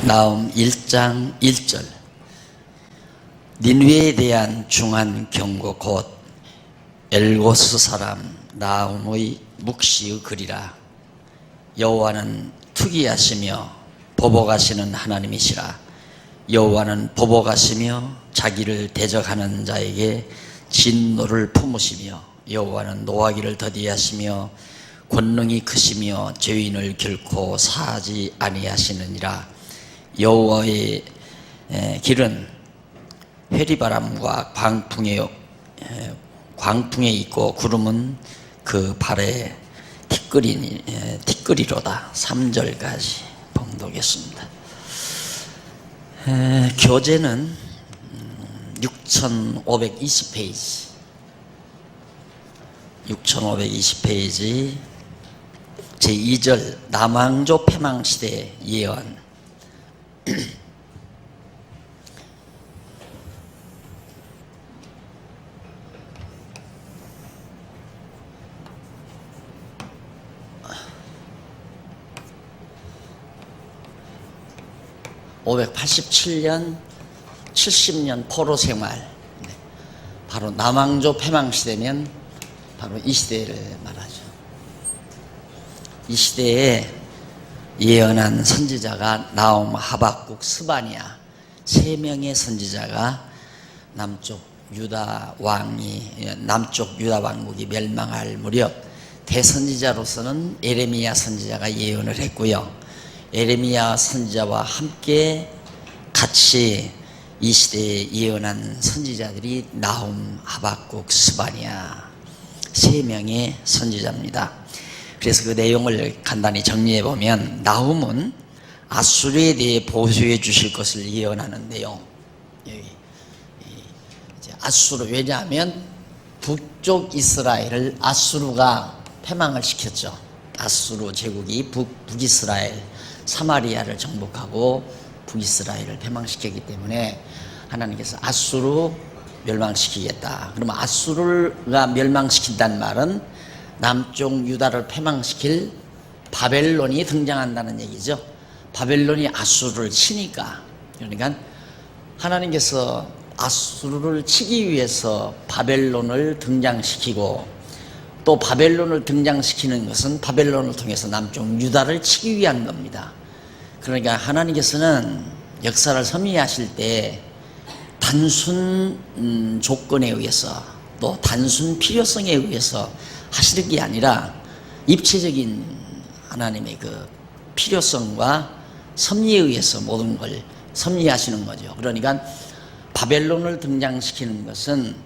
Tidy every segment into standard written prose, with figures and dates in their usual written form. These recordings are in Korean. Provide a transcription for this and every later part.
나훔 1장 1절. 니느웨에 대한 중한 경고 곧 엘고스 사람 나훔의 묵시의 글이라. 여호와는 투기하시며 보복하시는 하나님이시라. 여호와는 보복하시며 자기를 대적하는 자에게 진노를 품으시며 여호와는 노하기를 더디하시며 권능이 크시며 죄인을 결코 사하지 아니하시느니라. 여호와의 길은 회리바람과 광풍에 있고 구름은 그 발에 티끌이로다. 3절까지 봉독했습니다. 교재는 6520페이지 6520페이지 제2절 남왕조 패망시대 예언. 587년 70년 포로 생활, 바로 남왕조 패망시대면 바로 이 시대를 말하죠. 이 시대에 예언한 선지자가 나훔, 하박국, 스바냐 3명의 선지자가 남쪽 유다 왕국이 멸망할 무렵 대선지자로서는 예레미야 선지자가 예언을 했고요. 예레미야 선지자와 함께 같이 이 시대에 예언한 선지자들이 나훔, 하박국, 스바냐 3명의 선지자입니다. 그래서 그 내용을 간단히 정리해 보면 나훔은 아수르에 대해 보수해 주실 것을 예언하는 내용. 여기 아수르, 왜냐하면 북쪽 이스라엘을 아수르가 패망을 시켰죠. 아수르 제국이 북이스라엘 사마리아를 정복하고 북이스라엘을 패망시켰기 때문에 하나님께서 아수르 멸망시키겠다. 그러면 아수르가 멸망시킨다는 말은 남쪽 유다를 패망시킬 바벨론이 등장한다는 얘기죠. 바벨론이 아수르를 치니까. 그러니까 하나님께서 아수르를 치기 위해서 바벨론을 등장시키고, 또 바벨론을 등장시키는 것은 바벨론을 통해서 남쪽 유다를 치기 위한 겁니다. 그러니까 하나님께서는 역사를 섭리하실 때 단순 조건에 의해서 또 단순 필요성에 의해서 하시는 게 아니라 입체적인 하나님의 그 필요성과 섭리에 의해서 모든 걸 섭리하시는 거죠. 그러니까 바벨론을 등장시키는 것은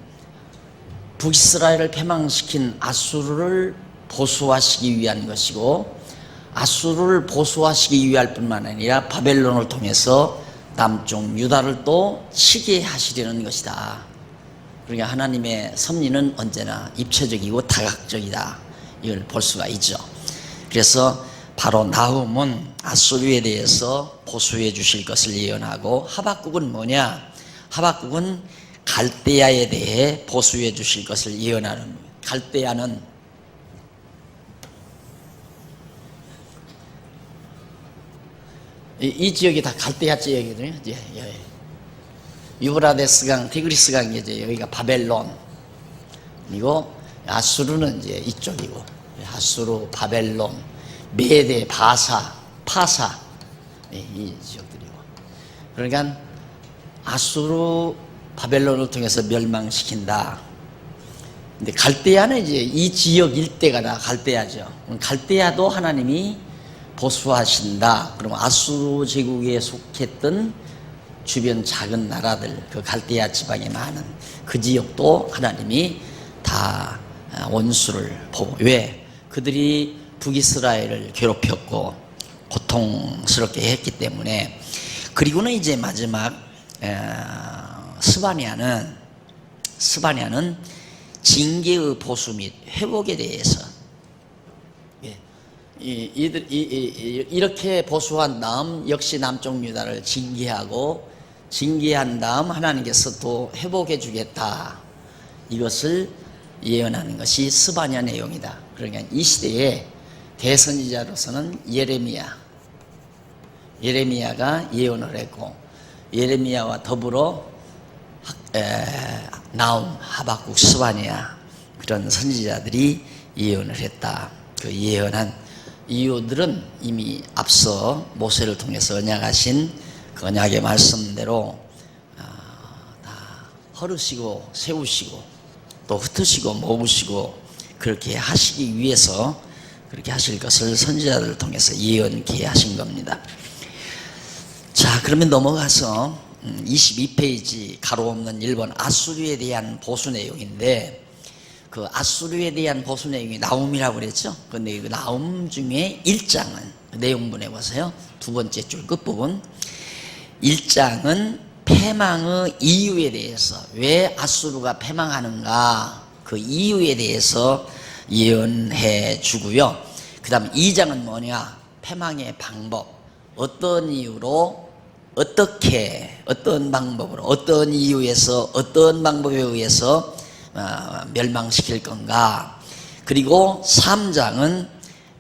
북이스라엘을 패망시킨 아수르를 보수하시기 위한 것이고, 아수르를 보수하시기 위할 뿐만 아니라 바벨론을 통해서 남쪽 유다를 또 치게 하시려는 것이다. 그러니까 하나님의 섭리는 언제나 입체적이고 다각적이다. 이걸 볼 수가 있죠. 그래서 바로 나훔은 아수르에 대해서 보수해 주실 것을 예언하고, 하박국은 뭐냐? 하박국은 갈대아에 대해 보수해 주실 것을 예언하는 거예요. 갈대아는 이 지역이 다 갈대아 지역이거든요. 유브라데스강, 티그리스강, 이제 여기가 바벨론, 그리고 아수르는 이제 이쪽이고, 아수르, 바벨론, 메데, 파사, 이 지역들이고. 그러니까 아수르, 바벨론을 통해서 멸망시킨다. 근데 갈대아는 이제 이 지역 일대가 다 갈대아죠. 갈대아도 하나님이 보수하신다. 그럼 아수르 제국에 속했던 주변 작은 나라들, 그 갈대아 지방에 많은 그 지역도 하나님이 다 원수를 보고, 왜? 그들이 북이스라엘을 괴롭혔고 고통스럽게 했기 때문에. 그리고는 이제 마지막 스바냐는 징계의 보수 및 회복에 대해서 이렇게 보수한 다음 역시 남쪽 유다를 징계한 다음 하나님께서 또 회복해 주겠다. 이것을 예언하는 것이 스바냐 내용이다. 그러니까 이 시대에 대선지자로서는 예레미야, 예레미야가 예언을 했고, 예레미야와 더불어 나움, 하박국, 스바냐 그런 선지자들이 예언을 했다. 그 예언한 이유들은 이미 앞서 모세를 통해서 언약하신 그 언약의 말씀대로 다 허르시고 세우시고 또 흩으시고 모으시고 그렇게 하시기 위해서 그렇게 하실 것을 선지자들을 통해서 예언케 하신 겁니다. 자, 그러면 넘어가서 22페이지 가로 없는 1번 아수르에 대한 보수 내용인데, 그 아수르에 대한 보수 내용이 나움이라고 그랬죠. 근데 그 나움 중에 1장은 내용분해 보세요. 두 번째 줄 끝부분 1장은 패망의 이유에 대해서, 왜 아수르가 패망하는가 그 이유에 대해서 예언해 주고요. 그 다음 2장은 뭐냐, 패망의 방법, 어떤 이유로 어떻게 어떤 방법으로 어떤 이유에서 어떤 방법에 의해서 멸망시킬 건가. 그리고 3장은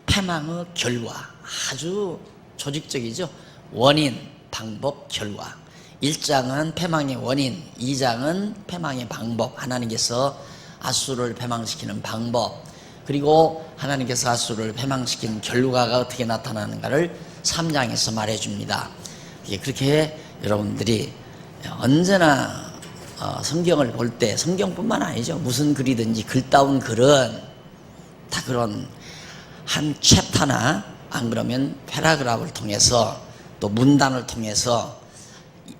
패망의 결과, 아주 조직적이죠. 원인, 방법, 결과. 1장은 패망의 원인, 2장은 패망의 방법, 하나님께서 아수르를 패망시키는 방법, 그리고 하나님께서 아수르를 패망시키는 결과가 어떻게 나타나는가를 3장에서 말해줍니다. 그렇게 여러분들이 언제나 성경을 볼 때, 성경뿐만 아니죠, 무슨 글이든지 글다운 글은 다 그런 한 챕터나 안 그러면 패러그래프를 통해서 또 문단을 통해서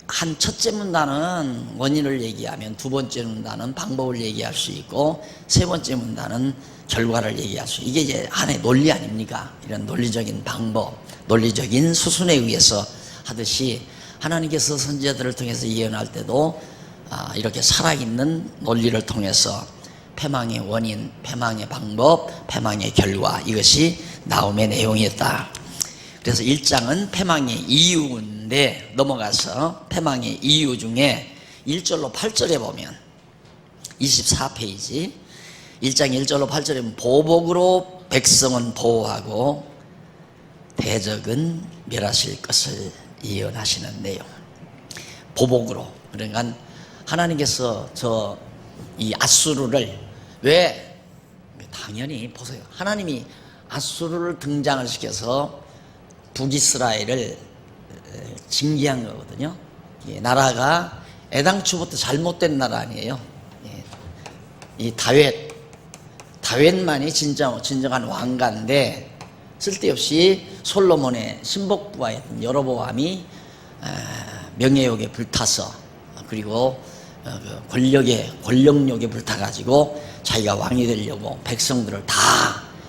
한 첫째 문단은 원인을 얘기하면 두 번째 문단은 방법을 얘기할 수 있고 세 번째 문단은 결과를 얘기할 수, 이게 이제 하나의 논리 아닙니까? 이런 논리적인 방법, 논리적인 수순에 의해서 하듯이 하나님께서 선지자들을 통해서 예언할 때도 이렇게 살아있는 논리를 통해서 패망의 원인, 패망의 방법, 패망의 결과, 이것이 나움의 내용이었다. 그래서 1장은 패망의 이유인데, 넘어가서 패망의 이유 중에 1절로 8절에 보면 24페이지 1장 1절로 8절에 보면 보복으로 백성은 보호하고 대적은 멸하실 것을 예언하시는 내용. 보복으로, 그러니까 하나님께서 이 아수르를, 왜 당연히 보세요, 하나님이 아수르를 등장을 시켜서 북이스라엘을 징계한 거거든요. 나라가 애당초부터 잘못된 나라 아니에요. 이 다윗만이 진정한 왕가인데, 쓸데없이 솔로몬의 신복부하였던 여로보암이 명예욕에 불타서, 그리고 권력욕에 불타가지고 자기가 왕이 되려고 백성들을 다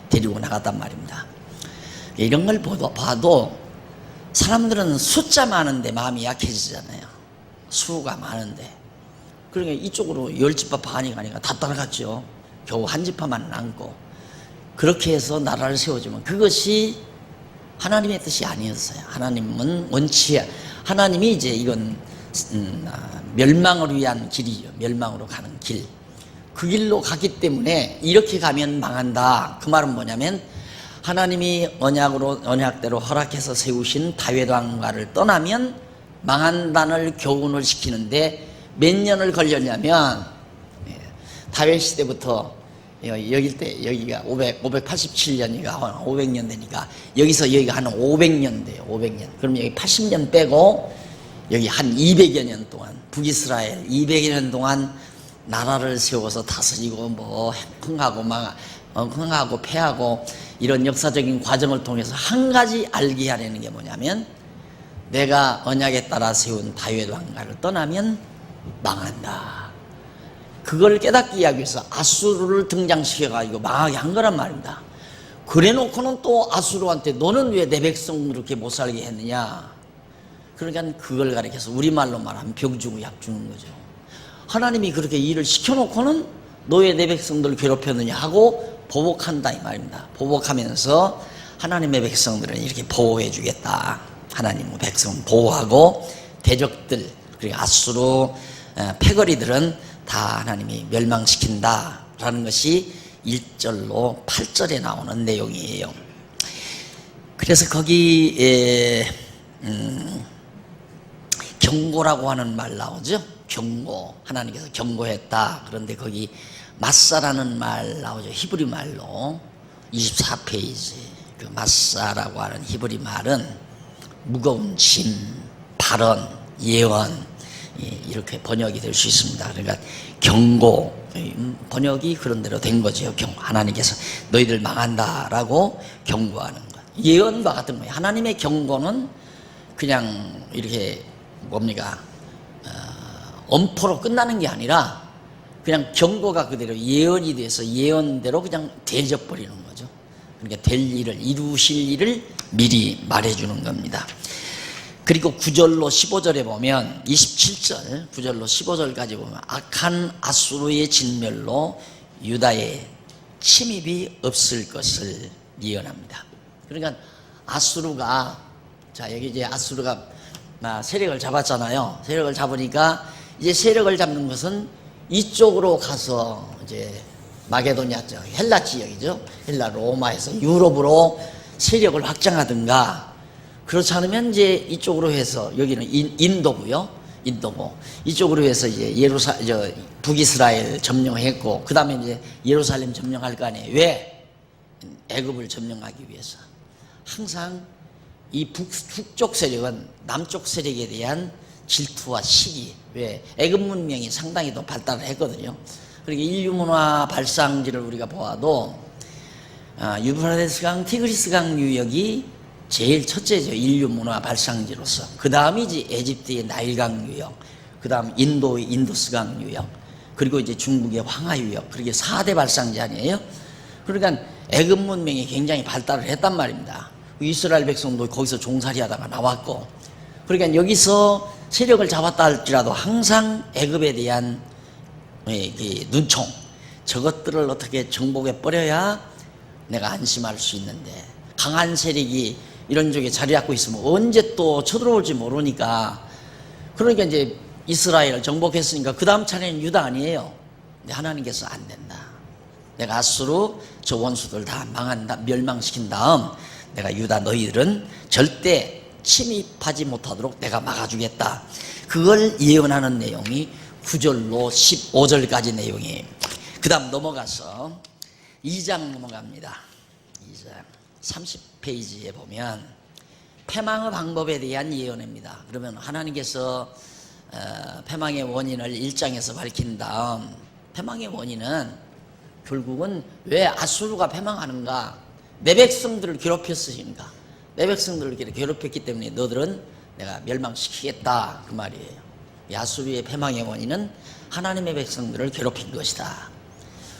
데리고 나갔단 말입니다. 이런 걸 봐도 사람들은 숫자 많은데 마음이 약해지잖아요. 수가 많은데. 그러니까 이쪽으로 10지파 반이 가니까 다 따라갔죠. 겨우 한 지파만 남고. 그렇게 해서 나라를 세워주면 그것이 하나님의 뜻이 아니었어요. 하나님은 하나님이 이제 이건 멸망을 위한 길이죠. 멸망으로 가는 길. 그 길로 갔기 때문에 이렇게 가면 망한다. 그 말은 뭐냐면 하나님이 언약대로 허락해서 세우신 다윗 왕가를 떠나면 망한다는 교훈을 시키는데 몇 년을 걸렸냐면, 다윗 시대부터 여기가 587년이니까 500년 되니까 여기가 한 500년 돼요. 500년. 그럼 여기 80년 빼고 여기 한 200여 년 동안, 북이스라엘 200여 년 동안 나라를 세워서 다스리고 흥하고 패하고 이런 역사적인 과정을 통해서 한 가지 알게 하려는 게 뭐냐면, 내가 언약에 따라 세운 다윗 왕가를 떠나면 망한다. 그걸 깨닫게 하기 위해서 아수르를 등장시켜가지고 망하게 한 거란 말입니다. 그래 놓고는 또 아수르한테 너는 왜 내 백성을 그렇게 못 살게 했느냐. 그러니까 그걸 가리켜서 우리말로 말하면 병 주고 약 주는 거죠. 하나님이 그렇게 일을 시켜놓고는 너 왜 내 백성들을 괴롭혔느냐 하고 보복한다, 이 말입니다. 보복하면서 하나님의 백성들은 이렇게 보호해 주겠다. 하나님의 백성은 보호하고 대적들, 그리고 아수르 패거리들은 다 하나님이 멸망시킨다라는 것이 1절로 8절에 나오는 내용이에요. 그래서 거기에 경고라고 하는 말 나오죠. 경고, 하나님께서 경고했다. 그런데 거기 마사라는 말 나오죠. 히브리 말로 24페이지. 그 마사라고 하는 히브리 말은 무거운 짐, 발언, 예언, 이렇게 번역이 될 수 있습니다. 그러니까 경고, 번역이 그런 대로 된 거죠. 하나님께서 너희들 망한다라고 경고하는 것. 예언과 같은 거예요. 하나님의 경고는 그냥 이렇게 뭡니까? 엄포로 끝나는 게 아니라 그냥 경고가 그대로 예언이 돼서 예언대로 그냥 되어버리는 거죠. 그러니까 될 일을, 이루실 일을 미리 말해주는 겁니다. 그리고 9절로 15절에 보면 27절 9절로 15절까지 보면 악한 아수르의 진멸로 유다에 침입이 없을 것을 예언합니다. 그러니까 아수르가, 자 여기 이제 아수르가 세력을 잡았잖아요. 세력을 잡으니까 이제 세력을 잡는 것은 이쪽으로 가서 이제 마게도냐 쪽 헬라 지역이죠. 헬라 로마에서 유럽으로 세력을 확장하든가, 그렇지 않으면 이제 이쪽으로 해서, 여기는 인도고요. 인도고 이쪽으로 해서 이제 북이스라엘 점령했고, 그 다음에 이제 예루살렘 점령할 거 아니에요. 왜? 애굽을 점령하기 위해서. 항상 이 북쪽 세력은 남쪽 세력에 대한 질투와 시기. 왜? 애굽 문명이 상당히 더 발달을 했거든요. 그러니까 인류 문화 발상지를 우리가 보아도 유프라테스강, 티그리스강 유역이 제일 첫째죠. 인류 문화 발상지로서. 그 다음이 이제 에집트의 나일강 유역, 그 다음 인도의 인두스강 유역, 그리고 이제 중국의 황하 유역. 그렇게 4대 발상지 아니에요? 그러니까 애굽 문명이 굉장히 발달을 했단 말입니다. 이스라엘 백성도 거기서 종살이 하다가 나왔고, 그러니까 여기서 세력을 잡았다 할지라도 항상 애굽에 대한 눈총, 저것들을 어떻게 정복해 버려야 내가 안심할 수 있는데, 강한 세력이 이런 쪽에 자리 잡고 있으면 언제 또 쳐들어올지 모르니까, 그러니까 이제 이스라엘을 정복했으니까 그 다음 차례는 유다 아니에요. 근데 하나님께서 안 된다. 내가 아수르 저 원수들 다 망한다, 멸망시킨 다음 내가 유다 너희들은 절대 침입하지 못하도록 내가 막아주겠다. 그걸 예언하는 내용이 9절로 15절까지 내용이에요. 그 다음 넘어가서 2장 넘어갑니다. 2장 30페이지에 보면 패망의 방법에 대한 예언입니다. 그러면 하나님께서 패망의 원인을 1장에서 밝힌 다음, 패망의 원인은 결국은 왜 아수르가 패망하는가? 내 백성들을 괴롭혔으니까. 내 백성들을 괴롭혔기 때문에 너들은 내가 멸망시키겠다, 그 말이에요. 아수르의 패망의 원인은 하나님의 백성들을 괴롭힌 것이다.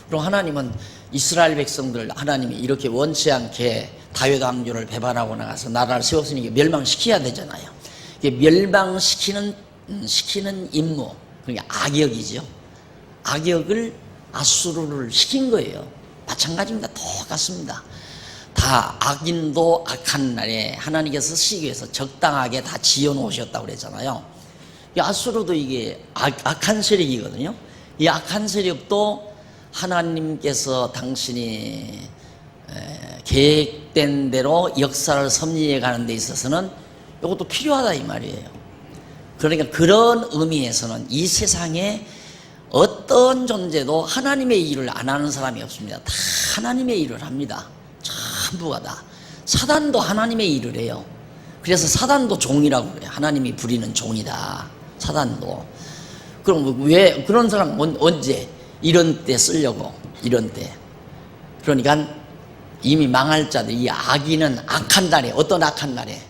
그럼 하나님은 이스라엘 백성들, 하나님이 이렇게 원치 않게 다윗 왕조를 배반하고 나가서 나라를 세웠으니까 멸망시켜야 되잖아요. 이게 멸망시키는 임무, 그러니까 악역이죠. 악역을 아수르를 시킨 거예요. 마찬가지입니다. 똑같습니다. 다 악인도 악한 날에 하나님께서 쓰시기 위해서 적당하게 다 지어놓으셨다고 그랬잖아요. 이 아수르도 이게 악한 세력이거든요. 이 악한 세력도 하나님께서 당신이 계획된 대로 역사를 섭리해 가는 데 있어서는 이것도 필요하다 이 말이에요. 그러니까 그런 의미에서는 이 세상에 어떤 존재도 하나님의 일을 안 하는 사람이 없습니다. 다 하나님의 일을 합니다. 전부가 다. 사단도 하나님의 일을 해요. 그래서 사단도 종이라고 그래요. 하나님이 부리는 종이다, 사단도. 그럼 왜 그런 사람 언제 이런 때 쓰려고, 이런 때. 그러니까 이미 망할 자들, 이 악인은 악한 날에, 어떤 악한 날에,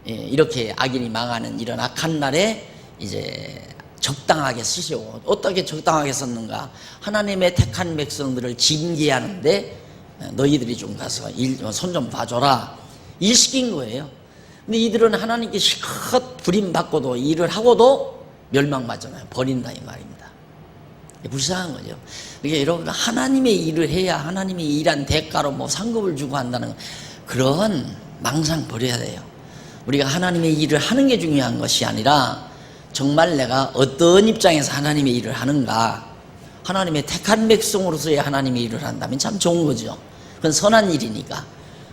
이렇게 악인이 망하는 이런 악한 날에 이제 적당하게 쓰시고, 어떻게 적당하게 썼는가? 하나님의 택한 백성들을 징계하는데 너희들이 좀 가서 손 좀 봐줘라, 일 시킨 거예요. 근데 이들은 하나님께 실컷 부림받고도 일을 하고도 멸망받잖아요. 버린다 이 말입니다. 불쌍한 거죠. 그러니까 여러분, 하나님의 일을 해야 하나님이 일한 대가로 뭐 상급을 주고 한다는 그런 망상 버려야 돼요. 우리가 하나님의 일을 하는 게 중요한 것이 아니라 정말 내가 어떤 입장에서 하나님의 일을 하는가. 하나님의 택한 백성으로서의 하나님의 일을 한다면 참 좋은 거죠. 그건 선한 일이니까.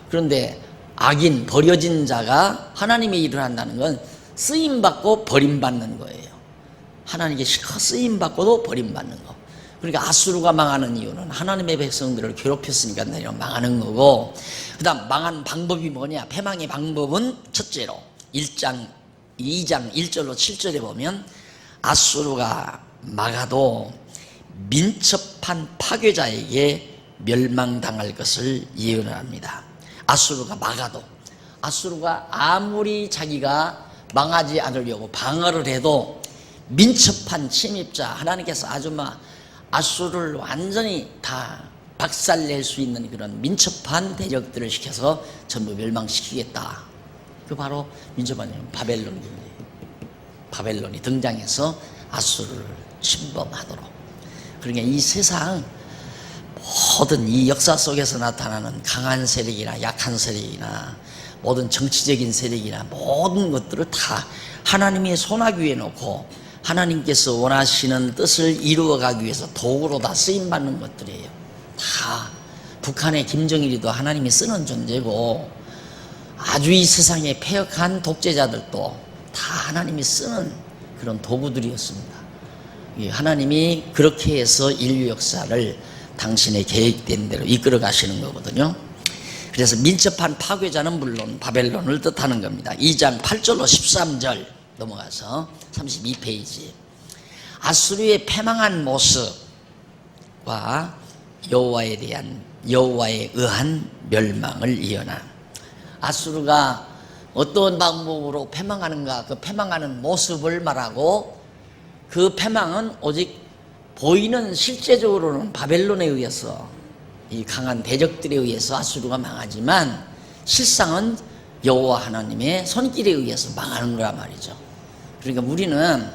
그런데 악인, 버려진 자가 하나님의 일을 한다는 건 쓰임받고 버림받는 거예요. 하나님께 실컷 쓰임받고도 버림받는 거. 그러니까 아수르가 망하는 이유는 하나님의 백성들을 괴롭혔으니까 망하는 거고, 그 다음 망한 방법이 뭐냐? 패망의 방법은 첫째로 2장 1절로 7절에 보면 아수르가 막아도 민첩한 파괴자에게 멸망당할 것을 예언을 합니다. 아수르가 막아도, 아수르가 아무리 자기가 망하지 않으려고 방어를 해도 민첩한 침입자, 하나님께서 아주 아수르를 완전히 다 박살낼 수 있는 그런 민첩한 대적들을 시켜서 전부 멸망시키겠다. 그 바로 민첩한 바벨론이 등장해서 아수르를 침범하도록. 그러니까 이 세상 모든 이 역사 속에서 나타나는 강한 세력이나 약한 세력이나 모든 정치적인 세력이나 모든 것들을 다 하나님의 손아귀 위에 놓고 하나님께서 원하시는 뜻을 이루어가기 위해서 도구로 다 쓰임받는 것들이에요. 다 북한의 김정일이도 하나님이 쓰는 존재고, 아주 이 세상의 패역한 독재자들도 다 하나님이 쓰는 그런 도구들이었습니다. 하나님이 그렇게 해서 인류 역사를 당신의 계획된 대로 이끌어 가시는 거거든요. 그래서 민첩한 파괴자는 물론 바벨론을 뜻하는 겁니다. 2장 8절로 13절 넘어가서 32페이지. 아수르의 패망한 모습과 여호와에 의한 멸망을 예언한, 아수르가 어떤 방법으로 패망하는가, 그 패망하는 모습을 말하고, 그 패망은 오직 보이는 실제적으로는 바벨론에 의해서, 이 강한 대적들에 의해서 아수르가 망하지만 실상은 여호와 하나님의 손길에 의해서 망하는 거란 말이죠. 그러니까 우리는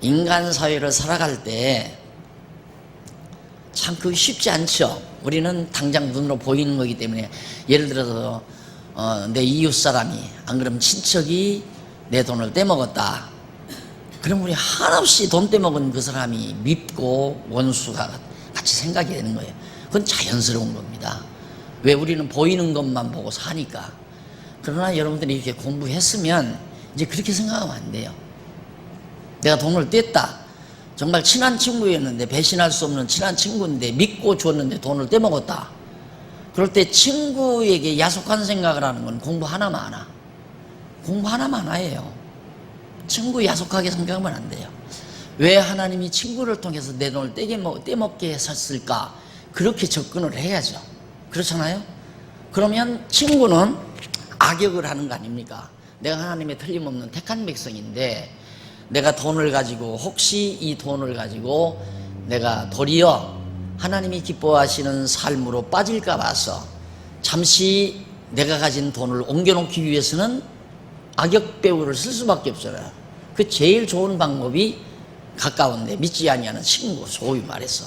인간 사회를 살아갈 때 참 그게 쉽지 않죠. 우리는 당장 눈으로 보이는 거기 때문에, 예를 들어서 내 이웃 사람이, 안 그러면 친척이 내 돈을 떼먹었다. 그럼 우리 한없이 돈 떼먹은 그 사람이 밉고 원수가 같이 생각이 되는 거예요. 그건 자연스러운 겁니다. 왜? 우리는 보이는 것만 보고 사니까. 그러나 여러분들이 이렇게 공부했으면 이제 그렇게 생각하면 안 돼요. 내가 돈을 뗐다. 정말 친한 친구였는데, 배신할 수 없는 친한 친구인데 믿고 줬는데 돈을 떼먹었다. 그럴 때 친구에게 야속한 생각을 하는 건 공부 하나만 하나예요. 친구 야속하게 생각하면 안 돼요. 왜 하나님이 친구를 통해서 내 돈을 떼먹게 했을까? 그렇게 접근을 해야죠. 그렇잖아요? 그러면 친구는 악역을 하는 거 아닙니까? 내가 하나님의 틀림없는 택한 백성인데, 내가 돈을 가지고, 혹시 이 돈을 가지고 내가 도리어 하나님이 기뻐하시는 삶으로 빠질까 봐서 잠시 내가 가진 돈을 옮겨놓기 위해서는 악역 배우를 쓸 수밖에 없잖아요. 그 제일 좋은 방법이 가까운데 믿지 아니하는 친구, 소위 말해서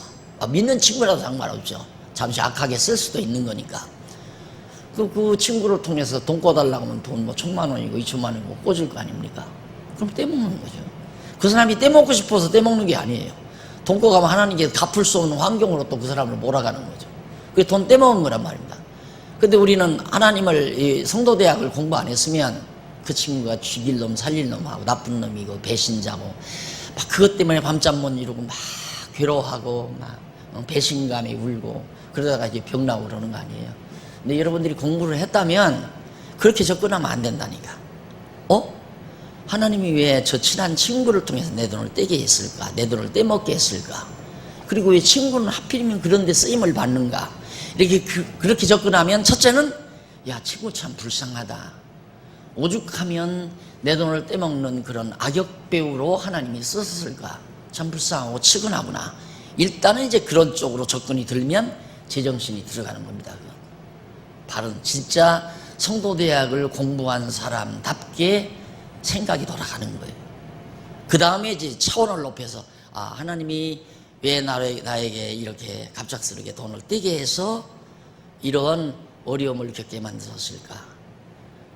믿는 친구라도 상관없죠. 잠시 악하게 쓸 수도 있는 거니까. 그 친구를 통해서 돈 꿔달라고 하면 돈 1,000만 원이고 2,000만 원이고 꿔줄 거 아닙니까? 그럼 떼먹는 거죠. 그 사람이 떼먹고 싶어서 떼먹는 게 아니에요. 돈 꿔가면 하나님께 갚을 수 없는 환경으로 또 그 사람을 몰아가는 거죠. 그게 돈 떼먹은 거란 말입니다. 근데 우리는 하나님을, 성도대학을 공부 안 했으면 그 친구가 죽일 놈 살릴 놈하고 나쁜 놈이고 배신자고 막 그것 때문에 밤잠 못 이루고 막 괴로워하고 막 배신감이 울고 그러다가 이제 병 나고 그러는 거 아니에요. 근데 여러분들이 공부를 했다면 그렇게 접근하면 안 된다니까. 하나님이 왜 저 친한 친구를 통해서 내 돈을 떼게 했을까? 내 돈을 떼먹게 했을까? 그리고 왜 친구는 하필이면 그런 데 쓰임을 받는가? 이렇게 그렇게 접근하면, 첫째는 야, 친구 참 불쌍하다. 오죽하면 내 돈을 떼먹는 그런 악역 배우로 하나님이 썼을까? 참 불쌍하고 측은하구나. 일단은 이제 그런 쪽으로 접근이 들면 제정신이 들어가는 겁니다. 바른 진짜 성도대학을 공부한 사람답게 생각이 돌아가는 거예요. 그 다음에 이제 차원을 높여서, 하나님이 왜 나에게 이렇게 갑작스럽게 돈을 떼게 해서 이런 어려움을 겪게 만들었을까?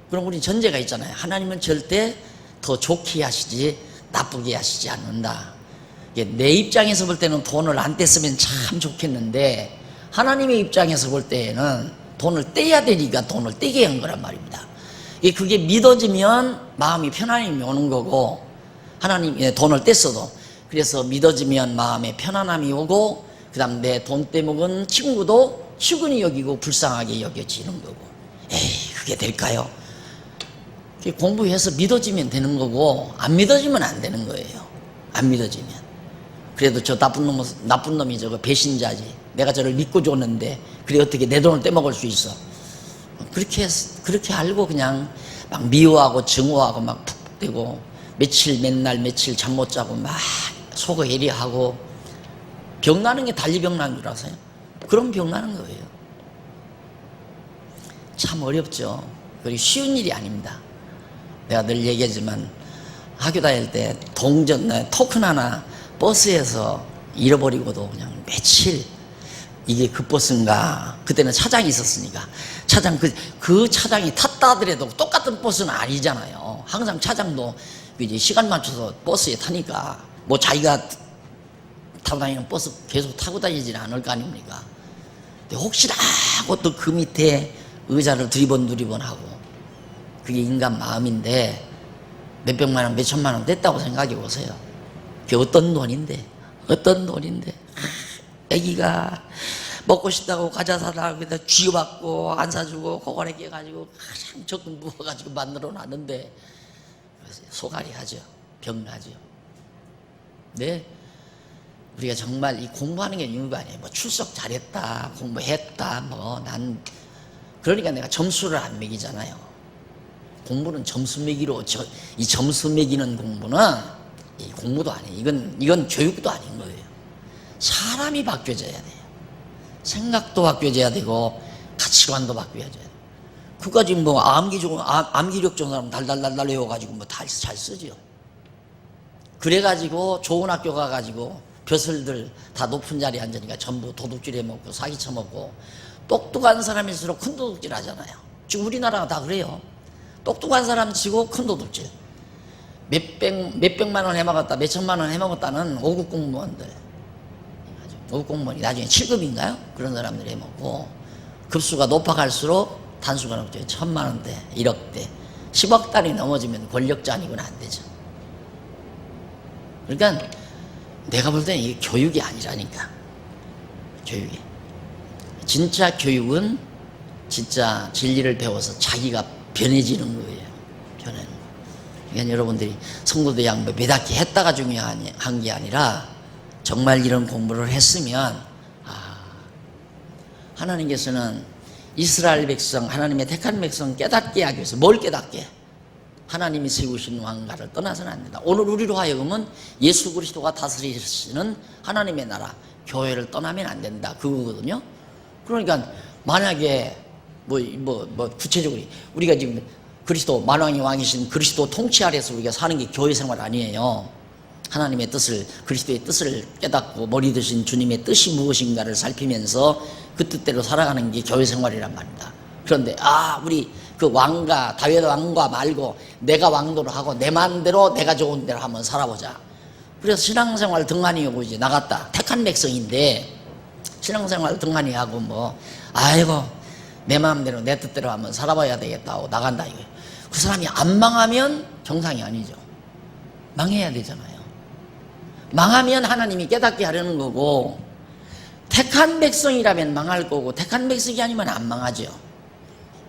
그럼 우리 전제가 있잖아요. 하나님은 절대 더 좋게 하시지 나쁘게 하시지 않는다. 내 입장에서 볼 때는 돈을 안 뗐으면 참 좋겠는데, 하나님의 입장에서 볼 때에는 돈을 떼야 되니까 돈을 떼게 한 거란 말입니다. 그게 믿어지면 마음이 편안함이 오는 거고, 하나님이 돈을 뗐어도 그래서 믿어지면 마음에 편안함이 오고, 그 다음 내 돈 떼먹은 친구도 측은히 여기고 불쌍하게 여겨지는 거고. 에이, 그게 될까요? 공부해서 믿어지면 되는 거고, 안 믿어지면 안 되는 거예요. 안 믿어지면. 그래도 저 나쁜 놈이 저거 배신자지. 내가 저를 믿고 줬는데 그래 어떻게 내 돈을 떼먹을 수 있어? 그렇게 알고 그냥 막 미워하고 증오하고 막 푹대고 맨날 며칠 잠 못 자고 막 속을 해리하고 병 나는 게 달리 병 나는 줄 아세요? 그런 병 나는 거예요. 참 어렵죠. 그리고 쉬운 일이 아닙니다. 내가 늘 얘기하지만 학교 다닐 때 토큰 하나 버스에서 잃어버리고도 그냥 며칠, 이게 그 버스인가, 그때는 차장이 있었으니까 그 차장이 탔다 하더라도 똑같은 버스는 아니잖아요. 항상 차장도 이제 시간 맞춰서 버스에 타니까 뭐 자기가 타고 다니는 버스 계속 타고 다니지는 않을 거 아닙니까? 근데 혹시나 하고 또 그 밑에 의자를 두리번 하고, 그게 인간 마음인데 몇백만 원 몇천만 원 됐다고 생각해 보세요. 그게 어떤 돈인데 애기가 먹고 싶다고 과자 사달라고 해서 쥐어받고 안 사주고 고관에 깨가지고 가장 적금 부어가지고 만들어 놨는데 소갈이 하죠. 병나죠. 네, 우리가 정말 이 공부하는 게 이유가 아니에요. 뭐 출석 잘했다, 공부했다, 난 그러니까 내가 점수를 안 매기잖아요. 공부는 점수 매기로, 이 점수 매기는 공부는 이 공부도 아니에요. 이건 교육도 아닌 거예요. 사람이 바뀌어져야 돼요. 생각도 바뀌어져야 되고 가치관도 바뀌어져야 돼요. 그까지 뭐 암기력 좋은 사람 달달달달 외워가지고 뭐 다 잘 쓰죠. 그래가지고 좋은 학교 가가지고 벼슬들 다 높은 자리에 앉으니까 전부 도둑질 해먹고 사기 쳐먹고, 똑똑한 사람일수록 큰 도둑질 하잖아요. 지금 우리나라가 다 그래요. 똑똑한 사람 치고 큰 도둑질. 몇백만 원 해먹었다, 몇천만 원 해먹었다는 5급 공무원들, 5급 공무원이 나중에 7급인가요? 그런 사람들이 해먹고, 급수가 높아갈수록 단수가 높죠. 1,000만 원대, 1억대, 10억 단위 넘어지면 권력자 아니고는 안 되죠. 그러니까 내가 볼 때는 이게 교육이 아니라니까. 교육이. 진짜 교육은 진짜 진리를 배워서 자기가 변해지는 거예요. 변해는 거. 그러니까 여러분들이 성도들 양보 몇 학기 했다가 중요한 게 아니라 정말 이런 공부를 했으면, 하나님께서는 이스라엘 백성, 하나님의 택한 백성 깨닫게 하기 위해서 뭘 깨닫게? 하나님이 세우신 왕가를 떠나서는 안 된다. 오늘 우리로 하여금은 예수 그리스도가 다스리시는 하나님의 나라, 교회를 떠나면 안 된다. 그거거든요. 그러니까 만약에 구체적으로 우리가 지금 그리스도 만왕의 왕이신 그리스도 통치 아래서 우리가 사는 게 교회 생활 아니에요. 하나님의 뜻을, 그리스도의 뜻을 깨닫고 머리 드신 주님의 뜻이 무엇인가를 살피면서 그 뜻대로 살아가는 게 교회 생활이란 말입니다. 그런데 우리 그 왕가, 다윗 왕과 말고 내가 왕도를 하고 내 마음대로 내가 좋은 대로 한번 살아보자. 그래서 신앙생활 등한히 하고 이제 나갔다. 택한 백성인데 신앙생활 등한히 하고 내 마음대로 내 뜻대로 한번 살아봐야 되겠다 하고 나간다 이거예요. 그 사람이 안 망하면 정상이 아니죠. 망해야 되잖아요. 망하면 하나님이 깨닫게 하려는 거고, 택한 백성이라면 망할 거고 택한 백성이 아니면 안 망하죠.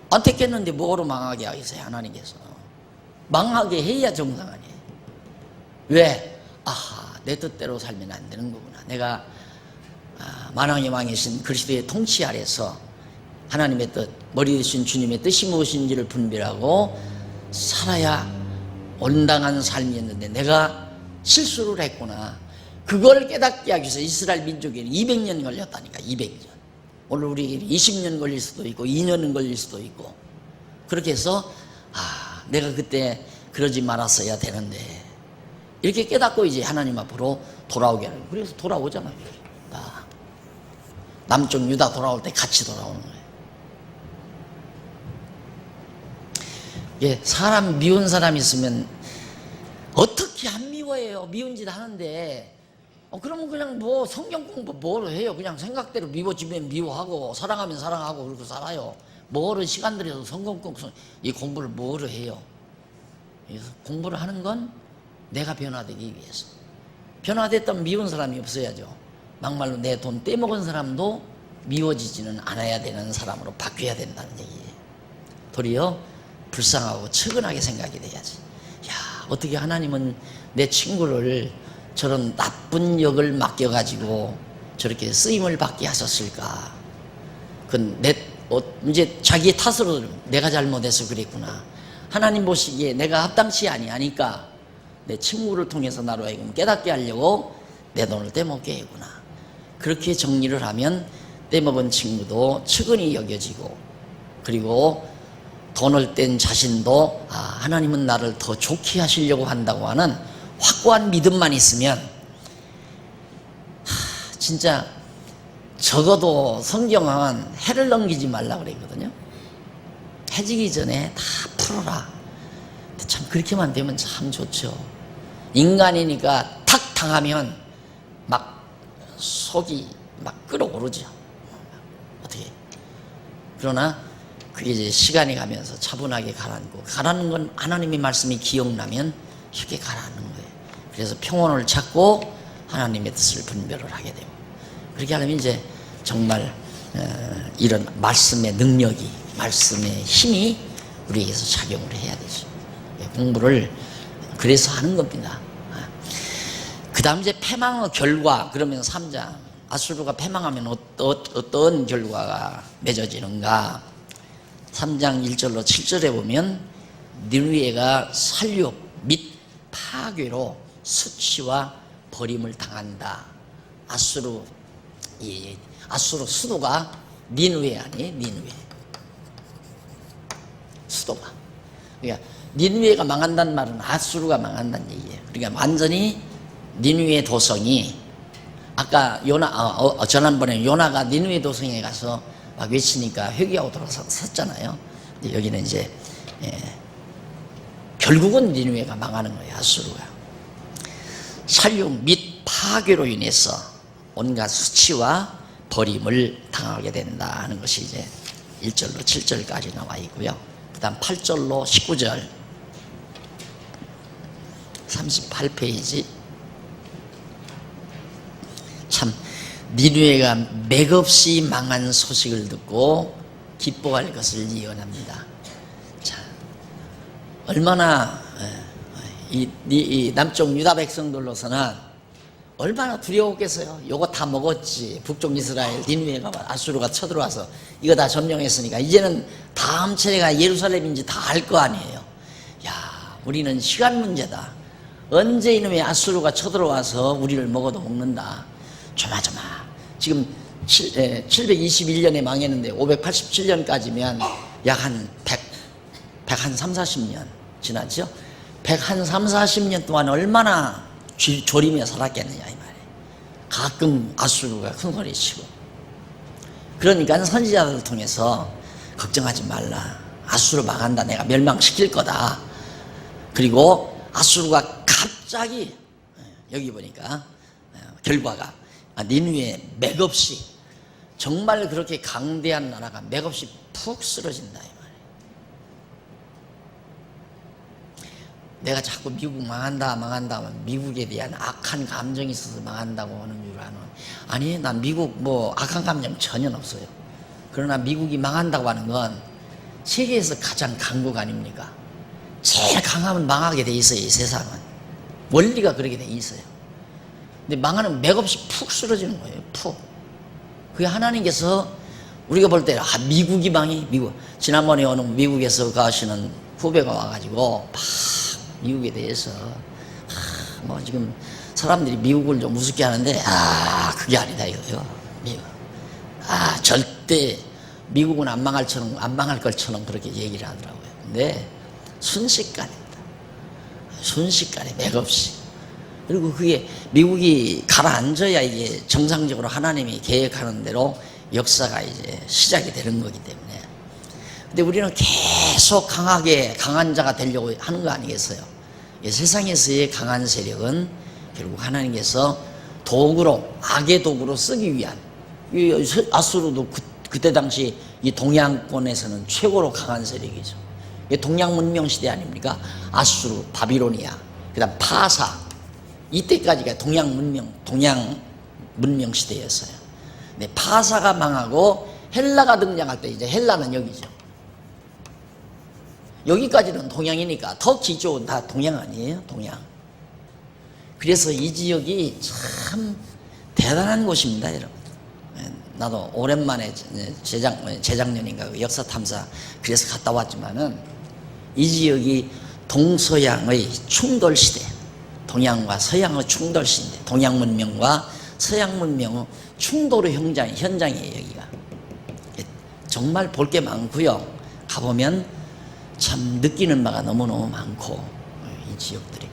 안 택했는데 뭐로 망하게 하겠어요? 하나님께서 망하게 해야 정상 아니에요. 왜? 내 뜻대로 살면 안 되는 거구나. 내가 만왕의 왕이신 그리스도의 통치 아래서 하나님의 뜻, 머리 되신 주님의 뜻이 무엇인지를 분별하고 살아야 온당한 삶이었는데 내가 실수를 했구나. 그걸 깨닫게 하기 위해서 이스라엘 민족에는 200년 걸렸다니까. 200년. 오늘 우리 20년 걸릴 수도 있고 2년은 걸릴 수도 있고, 그렇게 해서 내가 그때 그러지 말았어야 되는데, 이렇게 깨닫고 이제 하나님 앞으로 돌아오게 하는 거예요. 그래서 돌아오잖아요. 남쪽 유다 돌아올 때 같이 돌아오는 거예요. 사람 미운 사람 있으면 어떻게 안 미워해요? 미운 짓 하는데 그러면 그냥 뭐 성경 공부 뭐를 해요? 그냥 생각대로 미워지면 미워하고 사랑하면 사랑하고 그러고 살아요. 뭐를 시간 들여서 성경 공부, 이 공부를 뭐를 해요? 그래서 공부를 하는 건 내가 변화되기 위해서. 변화됐다면 미운 사람이 없어야죠. 막말로 내 돈 떼먹은 사람도 미워지지는 않아야 되는 사람으로 바뀌어야 된다는 얘기예요. 도리어 불쌍하고 측은하게 생각이 돼야지. 야, 어떻게 하나님은 내 친구를 저런 나쁜 역을 맡겨가지고 저렇게 쓰임을 받게 하셨을까? 이제 자기 탓으로 내가 잘못해서 그랬구나. 하나님 보시기에 내가 합당치 아니하니까 내 친구를 통해서 나로 하여금 깨닫게 하려고 내 돈을 떼먹게 했구나. 그렇게 정리를 하면 떼먹은 친구도 측은히 여겨지고, 그리고 돈을 뗀 자신도 하나님은 나를 더 좋게 하시려고 한다고 하는 확고한 믿음만 있으면, 진짜 적어도 성경은 해를 넘기지 말라고 그랬거든요. 해지기 전에 다 풀어라. 참 그렇게만 되면 참 좋죠. 인간이니까 탁 당하면 막 속이 막 끓어오르죠. 어떻게. 그러나 그게 이제 시간이 가면서 차분하게 가라앉고, 가라앉는 건 하나님의 말씀이 기억나면 쉽게 가라앉는 거예요. 그래서 평온을 찾고 하나님의 뜻을 분별을 하게 되고, 그렇게 하려면 이제 정말 이런 말씀의 능력이, 말씀의 힘이 우리에게서 작용을 해야 되죠. 공부를 그래서 하는 겁니다. 그 다음 이제 패망의 결과, 그러면 3장 아수르가 패망하면 어떤 결과가 맺어지는가. 3장 1절로 7절에 보면 니느웨가 살육 및 파괴로 수치와 버림을 당한다. 아수르 수도가 니느웨 아니에요? 니느웨 수도가. 그러니까 니느웨가 망한다는 말은 아수르가 망한다는 얘기예요. 그러니까 완전히 니느웨 도성이, 아까 지난번에 요나가 니느웨 도성에 가서 막 외치니까 회개하고 돌아섰잖아요. 여기는 이제 결국은 니느웨가 망하는 거예요. 아수르가. 살육 및 파괴로 인해서 온갖 수치와 버림을 당하게 된다 하는 것이 이제 1절로 7절까지 나와 있고요. 그 다음 8절로 19절 38페이지. 참 니느웨가 맥없이 망한 소식을 듣고 기뻐할 것을 예언합니다. 자, 얼마나 이 남쪽 유다 백성들로서는 얼마나 두려웠겠어요. 요거 다 먹었지. 북쪽 이스라엘 니느웨가 아수르가 쳐들어와서 이거 다 점령했으니까 이제는 다음 차례가 예루살렘인지 다 알 거 아니에요. 야, 우리는 시간 문제다. 언제 이놈의 아수르가 쳐들어와서 우리를 먹어도 먹는다. 조마조마. 지금 721년에 망했는데 587년까지면 약 한 3, 40년 지났죠? 3, 40년 동안 얼마나 졸이며 살았겠느냐 이 말이에요. 가끔 아수르가 큰 소리 치고. 그러니까 선지자들을 통해서 걱정하지 말라. 아수르 망한다. 내가 멸망시킬 거다. 그리고 아수르가 갑자기 여기 보니까 결과가 니느웨 맥없이, 정말 그렇게 강대한 나라가 맥없이 푹 쓰러진다 이 말이에요. 내가 자꾸 미국 망한다 하면 미국에 대한 악한 감정이 있어서 망한다고 하는 줄 아는. 아니, 난 미국 뭐 악한 감정 전혀 없어요. 그러나 미국이 망한다고 하는 건 세계에서 가장 강국 아닙니까? 제일 강하면 망하게 돼 있어요. 이 세상은 원리가 그렇게 돼 있어요. 근데 망하는 맥없이 푹 쓰러지는 거예요. 푹. 그게 하나님께서 우리가 볼 때 미국이 망해. 미국. 지난번에 어느 미국에서 가시는 후배가 와가지고 막 미국에 대해서 뭐 지금 사람들이 미국을 좀 우습게 하는데 그게 아니다 이거요. 미국. 절대 미국은 안 망할 것처럼 그렇게 얘기를 하더라고요. 근데 순식간입니다. 순식간에 맥없이. 그리고 그게 미국이 가라앉아야 이게 정상적으로 하나님이 계획하는 대로 역사가 이제 시작이 되는 거기 때문에. 근데 우리는 계속 강한 자가 되려고 하는 거 아니겠어요? 세상에서의 강한 세력은 결국 하나님께서 도구로, 악의 도구로 쓰기 위한, 이 아수르도 그때 당시 이 동양권에서는 최고로 강한 세력이죠. 동양 문명 시대 아닙니까? 아수르, 바비로니아, 그다음 파사, 이때까지가 동양 문명 시대였어요. 네, 파사가 망하고 헬라가 등장할 때, 이제 헬라는 여기죠. 여기까지는 동양이니까 터키 쪽은 다 동양 아니에요? 동양. 그래서 이 지역이 참 대단한 곳입니다, 여러분. 나도 오랜만에 재작년인가 역사 탐사 그래서 갔다 왔지만은 이 지역이 동서양의 충돌 시대, 동양과 서양의 충돌 시대, 동양 문명과 서양 문명의 충돌의 현장이에요, 여기가. 정말 볼 게 많고요. 가보면 참 느끼는 바가 너무너무 많고, 이 지역들이.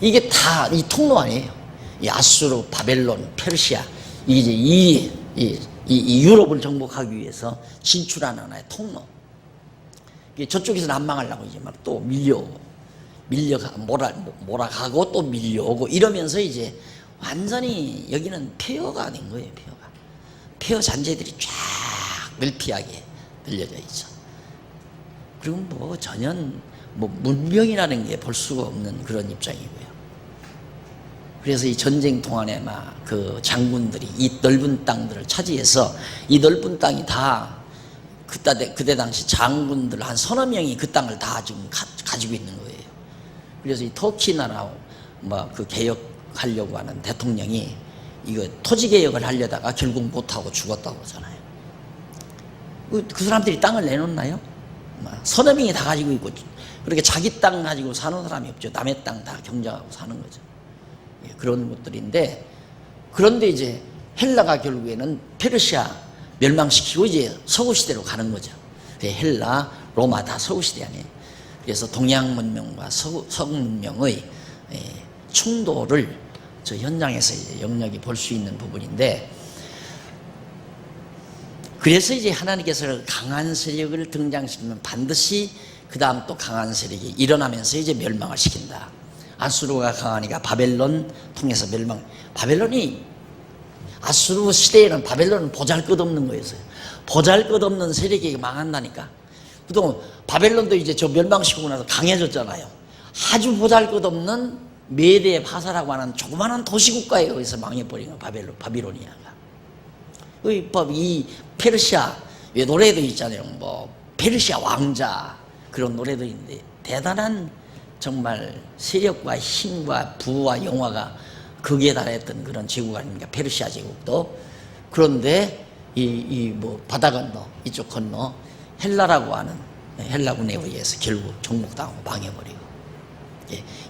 이게 다 이 통로 아니에요. 이 아수르, 바벨론, 페르시아, 이제 이 유럽을 정복하기 위해서 진출하는 하나의 통로. 저쪽에서 난망하려고 이제 막 또 몰아가고 또 밀려오고 이러면서 이제 완전히 여기는 폐허가 된 거예요, 폐허가. 폐허 잔재들이 쫙 밀피하게 늘려져 있죠. 그리고 전혀 문명이라는 게 볼 수가 없는 그런 입장이고요. 그래서 이 전쟁 동안에 막 그 장군들이 이 넓은 땅들을 차지해서 이 넓은 땅이 다 그때 당시 장군들 한 서너 명이 그 땅을 다 지금 가지고 있는 거예요. 그래서 이 터키 나라 그 개혁하려고 하는 대통령이 이거 토지 개혁을 하려다가 결국 못하고 죽었다고 하잖아요. 그 사람들이 땅을 내놓나요? 서너 명이 다 가지고 있고, 그렇게 자기 땅 가지고 사는 사람이 없죠. 남의 땅 다 경쟁하고 사는 거죠. 그런 것들인데, 그런데 이제 헬라가 결국에는 페르시아 멸망시키고 이제 서구시대로 가는 거죠. 헬라, 로마 다 서구시대 아니에요. 그래서 동양 문명과 서구 문명의 충돌을 저 현장에서 이제 영역이 볼 수 있는 부분인데, 그래서 이제 하나님께서 강한 세력을 등장시키면 반드시 그 다음 또 강한 세력이 일어나면서 이제 멸망을 시킨다. 아수르가 강하니까 바벨론 통해서 멸망. 아수르 시대에는 바벨론은 보잘것없는 거였어요. 보잘것없는 세력이 망한다니까. 그동안 바벨론도 이제 저 멸망시키고 나서 강해졌잖아요. 아주 보잘것없는 메데 파사라고 하는 조그마한 도시국가에 의해서 망해버린 거예요, 바비로니아가. 이 페르시아, 왜 노래도 있잖아요. 페르시아 왕자, 그런 노래도 있는데, 대단한 정말 세력과 힘과 부와 영화가 극에 달했던 그런 제국 아닙니까? 페르시아 제국도. 그런데 바다 건너, 이쪽 건너 헬라라고 하는 헬라군에 의해서 결국 정복당하고 망해버리고.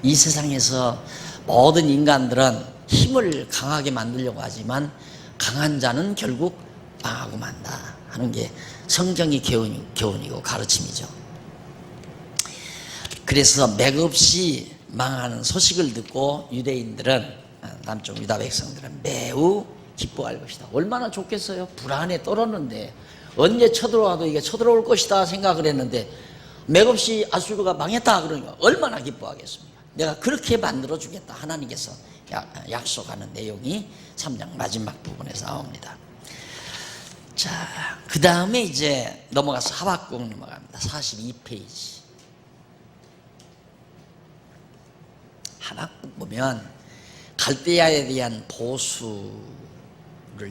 이 세상에서 모든 인간들은 힘을 강하게 만들려고 하지만 강한 자는 결국 망하고 만다 하는 게 성경의 교훈이고 가르침이죠. 그래서 맥없이 망하는 소식을 듣고 유대인들은, 남쪽 유다 백성들은 매우 기뻐할 것이다. 얼마나 좋겠어요? 불안에 떨었는데 언제 쳐들어와도 이게 쳐들어올 것이다 생각을 했는데 맥없이 아수르가 망했다 그러니까 얼마나 기뻐하겠습니까? 내가 그렇게 만들어 주겠다 하나님께서 약속하는 내용이 3장 마지막 부분에서 나옵니다. 자, 그 다음에 이제 넘어가서 하박국 넘어갑니다. 42페이지. 하박국 보면 갈대아에 대한 보수를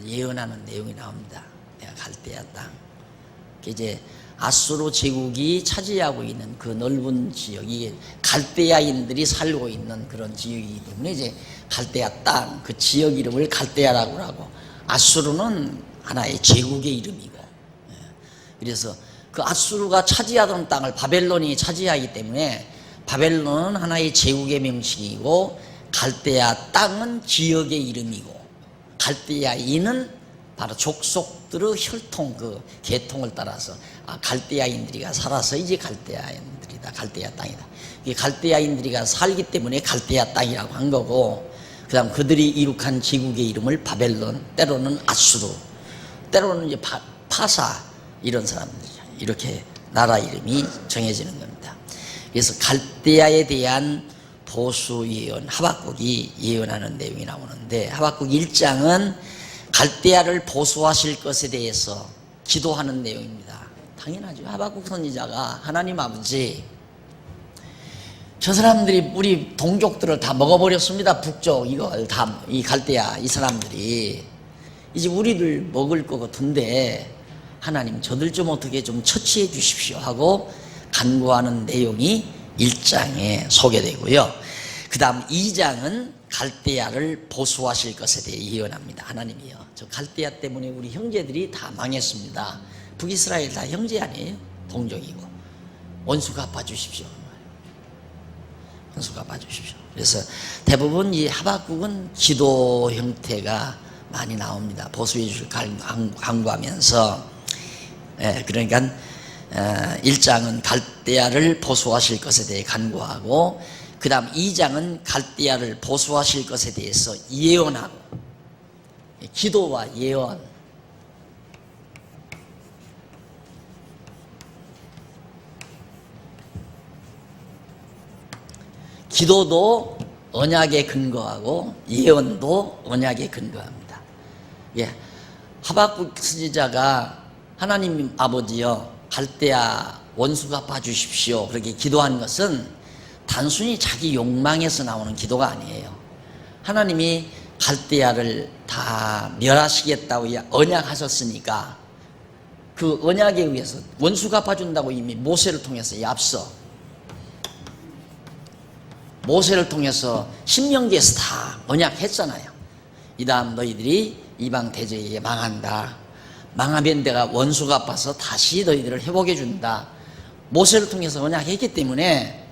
예언하는 내용이 나옵니다. 갈대아 땅. 이제 아수르 제국이 차지하고 있는 그 넓은 지역이 갈대아인들이 살고 있는 그런 지역이기 때문에 이제 갈대아 땅, 그 지역 이름을 갈대아라고 하고, 아수르는 하나의 제국의 이름이고, 그래서 그 아수르가 차지하던 땅을 바벨론이 차지하기 때문에 바벨론은 하나의 제국의 명칭이고, 갈대아 땅은 지역의 이름이고, 갈대아인은 바로 족속들의 혈통, 그 계통을 따라서 갈대아인들이가 살아서 이제 갈대아인들이다, 갈대아 땅이다. 이게 갈대아인들이가 살기 때문에 갈대아 땅이라고 한 거고, 그 다음 그들이 이룩한 제국의 이름을 바벨론, 때로는 아수르, 때로는 이제 파사, 이런 사람들이죠. 이렇게 나라 이름이 정해지는 겁니다. 그래서 갈대아에 대한 보수 예언, 하박국이 예언하는 내용이 나오는데, 하박국 1장은 갈대아를 보수하실 것에 대해서 기도하는 내용입니다. 당연하죠. 하박국 선지자가 하나님 아버지, 저 사람들이 우리 동족들을 다 먹어버렸습니다. 북쪽 이걸 다, 이 갈대아 이 사람들이 이제 우리를 먹을 것 같은데 하나님 저들 좀 어떻게 좀 처치해 주십시오 하고 간구하는 내용이 1장에 소개되고요. 그 다음 2장은 갈대아를 보수하실 것에 대해 예언합니다. 하나님이요, 저 갈대아 때문에 우리 형제들이 다 망했습니다. 북이스라엘 다 형제 아니에요? 동족이고 원수 갚아주십시오. 원수 갚아주십시오. 그래서 대부분 이 하박국은 기도 형태가 많이 나옵니다. 보수해 주실 간구하면서. 그러니까 1장은 갈대아를 보수하실 것에 대해 간구하고, 그 다음 2장은 갈대아를 보수하실 것에 대해서 예언하고, 기도와 예언. 기도도 언약에 근거하고 예언도 언약에 근거합니다. 하박국 선지자가 하나님 아버지여 갈대아 원수 갚아주십시오 그렇게 기도한 것은 단순히 자기 욕망에서 나오는 기도가 아니에요. 하나님이 갈대아를 다 멸하시겠다고 언약하셨으니까 그 언약에 의해서 원수 갚아준다고 이미 모세를 통해서 모세를 통해서 신명기에서 다 언약했잖아요. 이 다음 너희들이 이방 대제에 망한다. 망하면 내가 원수 갚아서 다시 너희들을 회복해 준다. 모세를 통해서 언약했기 때문에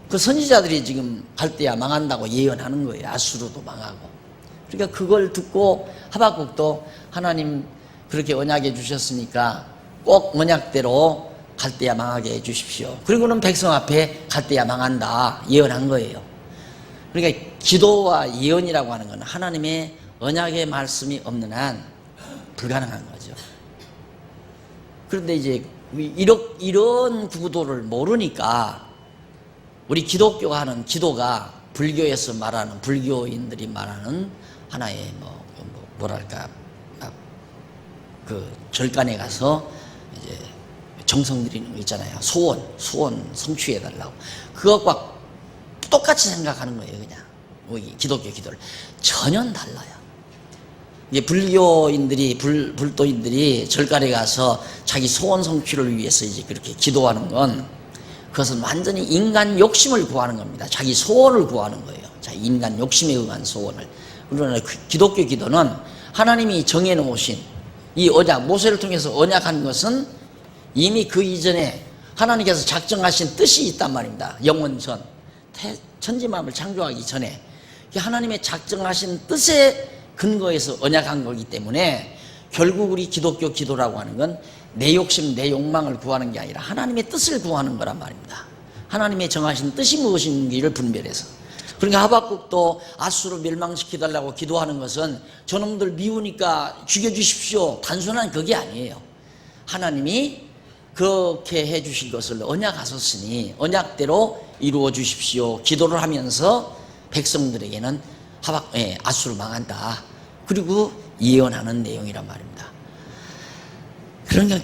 그 선지자들이 지금 갈대아 망한다고 예언하는 거예요. 아수르도 망하고. 그러니까 그걸 듣고 하박국도 하나님 그렇게 언약해 주셨으니까 꼭 언약대로 갈대아 망하게 해 주십시오. 그리고는 백성 앞에 갈대아 망한다 예언한 거예요. 그러니까 기도와 예언이라고 하는 건 하나님의 언약의 말씀이 없는 한 불가능한 거죠. 그런데 이제 이런 구도를 모르니까 우리 기독교가 하는 기도가 불교에서 말하는, 불교인들이 말하는 하나의 뭐랄까 그 절간에 가서 이제 정성 드리는 거 있잖아요. 소원 성취해 달라고. 그것과 똑같이 생각하는 거예요. 그냥 우리 기독교 기도를 전혀 달라요. 이게 불교인들이 불도인들이 절간에 가서 자기 소원 성취를 위해서 이제 그렇게 기도하는 건, 그것은 완전히 인간 욕심을 구하는 겁니다. 자기 소원을 구하는 거예요. 자기 인간 욕심에 의한 소원을. 그러나 기독교 기도는 하나님이 정해놓으신 이 언약, 모세를 통해서 언약한 것은 이미 그 이전에 하나님께서 작정하신 뜻이 있단 말입니다. 영원전 천지만물 창조하기 전에 하나님의 작정하신 뜻에 근거해서 언약한 거기 때문에 결국 우리 기독교 기도라고 하는 건 내 욕심, 내 욕망을 구하는 게 아니라 하나님의 뜻을 구하는 거란 말입니다. 하나님의 정하신 뜻이 무엇인지를 분별해서. 그러니까 하박국도 아수르 멸망시켜달라고 기도하는 것은 저놈들 미우니까 죽여주십시오, 단순한 그게 아니에요. 하나님이 그렇게 해주실 것을 언약하셨으니 언약대로 이루어 주십시오 기도를 하면서 백성들에게는 아수르 망한다 그리고 예언하는 내용이란 말입니다. 그러니까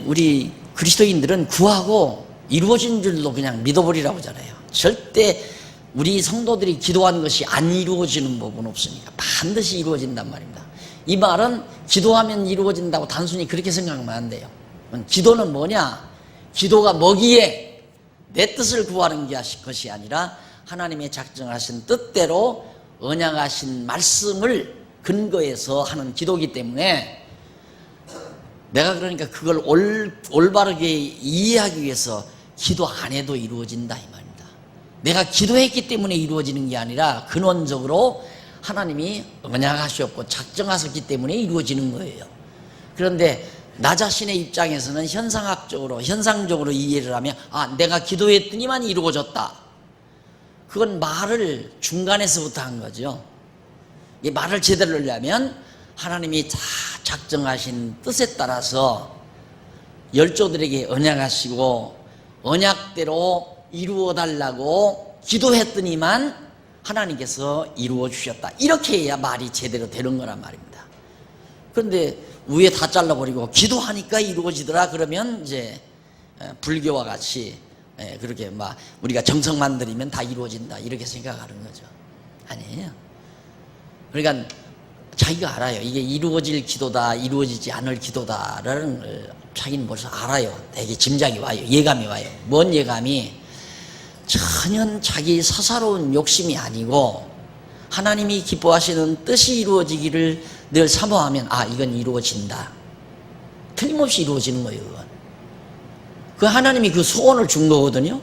우리 그리스도인들은 구하고 이루어진 줄로 그냥 믿어버리라고 하잖아요. 절대 우리 성도들이 기도하는 것이 안 이루어지는 법은 없으니까 반드시 이루어진단 말입니다. 이 말은 기도하면 이루어진다고 단순히 그렇게 생각하면 안 돼요. 기도는 뭐냐? 기도가 뭐기에 내 뜻을 구하는 것이 아니라 하나님의 작정하신 뜻대로 언약하신 말씀을 근거해서 하는 기도이기 때문에 내가 그러니까 그걸 올바르게 이해하기 위해서 기도 안 해도 이루어진다 이 말입니다. 내가 기도했기 때문에 이루어지는 게 아니라 근원적으로 하나님이 언약하셨고 작정하셨기 때문에 이루어지는 거예요. 그런데 나 자신의 입장에서는 현상적으로 이해를 하면 내가 기도했더니만 이루어졌다. 그건 말을 중간에서부터 한 거죠. 이 말을 제대로 하려면 하나님이 다 작정하신 뜻에 따라서 열조들에게 언약하시고 언약대로 이루어 달라고 기도했더니만 하나님께서 이루어 주셨다. 이렇게 해야 말이 제대로 되는 거란 말입니다. 그런데 위에 다 잘라버리고 기도하니까 이루어지더라 그러면 이제 불교와 같이 그렇게 막 우리가 정성만 들이면 다 이루어진다 이렇게 생각하는 거죠. 아니에요. 그러니까 자기가 알아요. 이게 이루어질 기도다, 이루어지지 않을 기도다라는 걸 자기는 벌써 알아요. 되게 짐작이 와요. 예감이 와요. 뭔 예감이? 전혀 자기 사사로운 욕심이 아니고 하나님이 기뻐하시는 뜻이 이루어지기를 늘 사모하면 이건 이루어진다. 틀림없이 이루어지는 거예요. 그건. 그 하나님이 그 소원을 준 거거든요.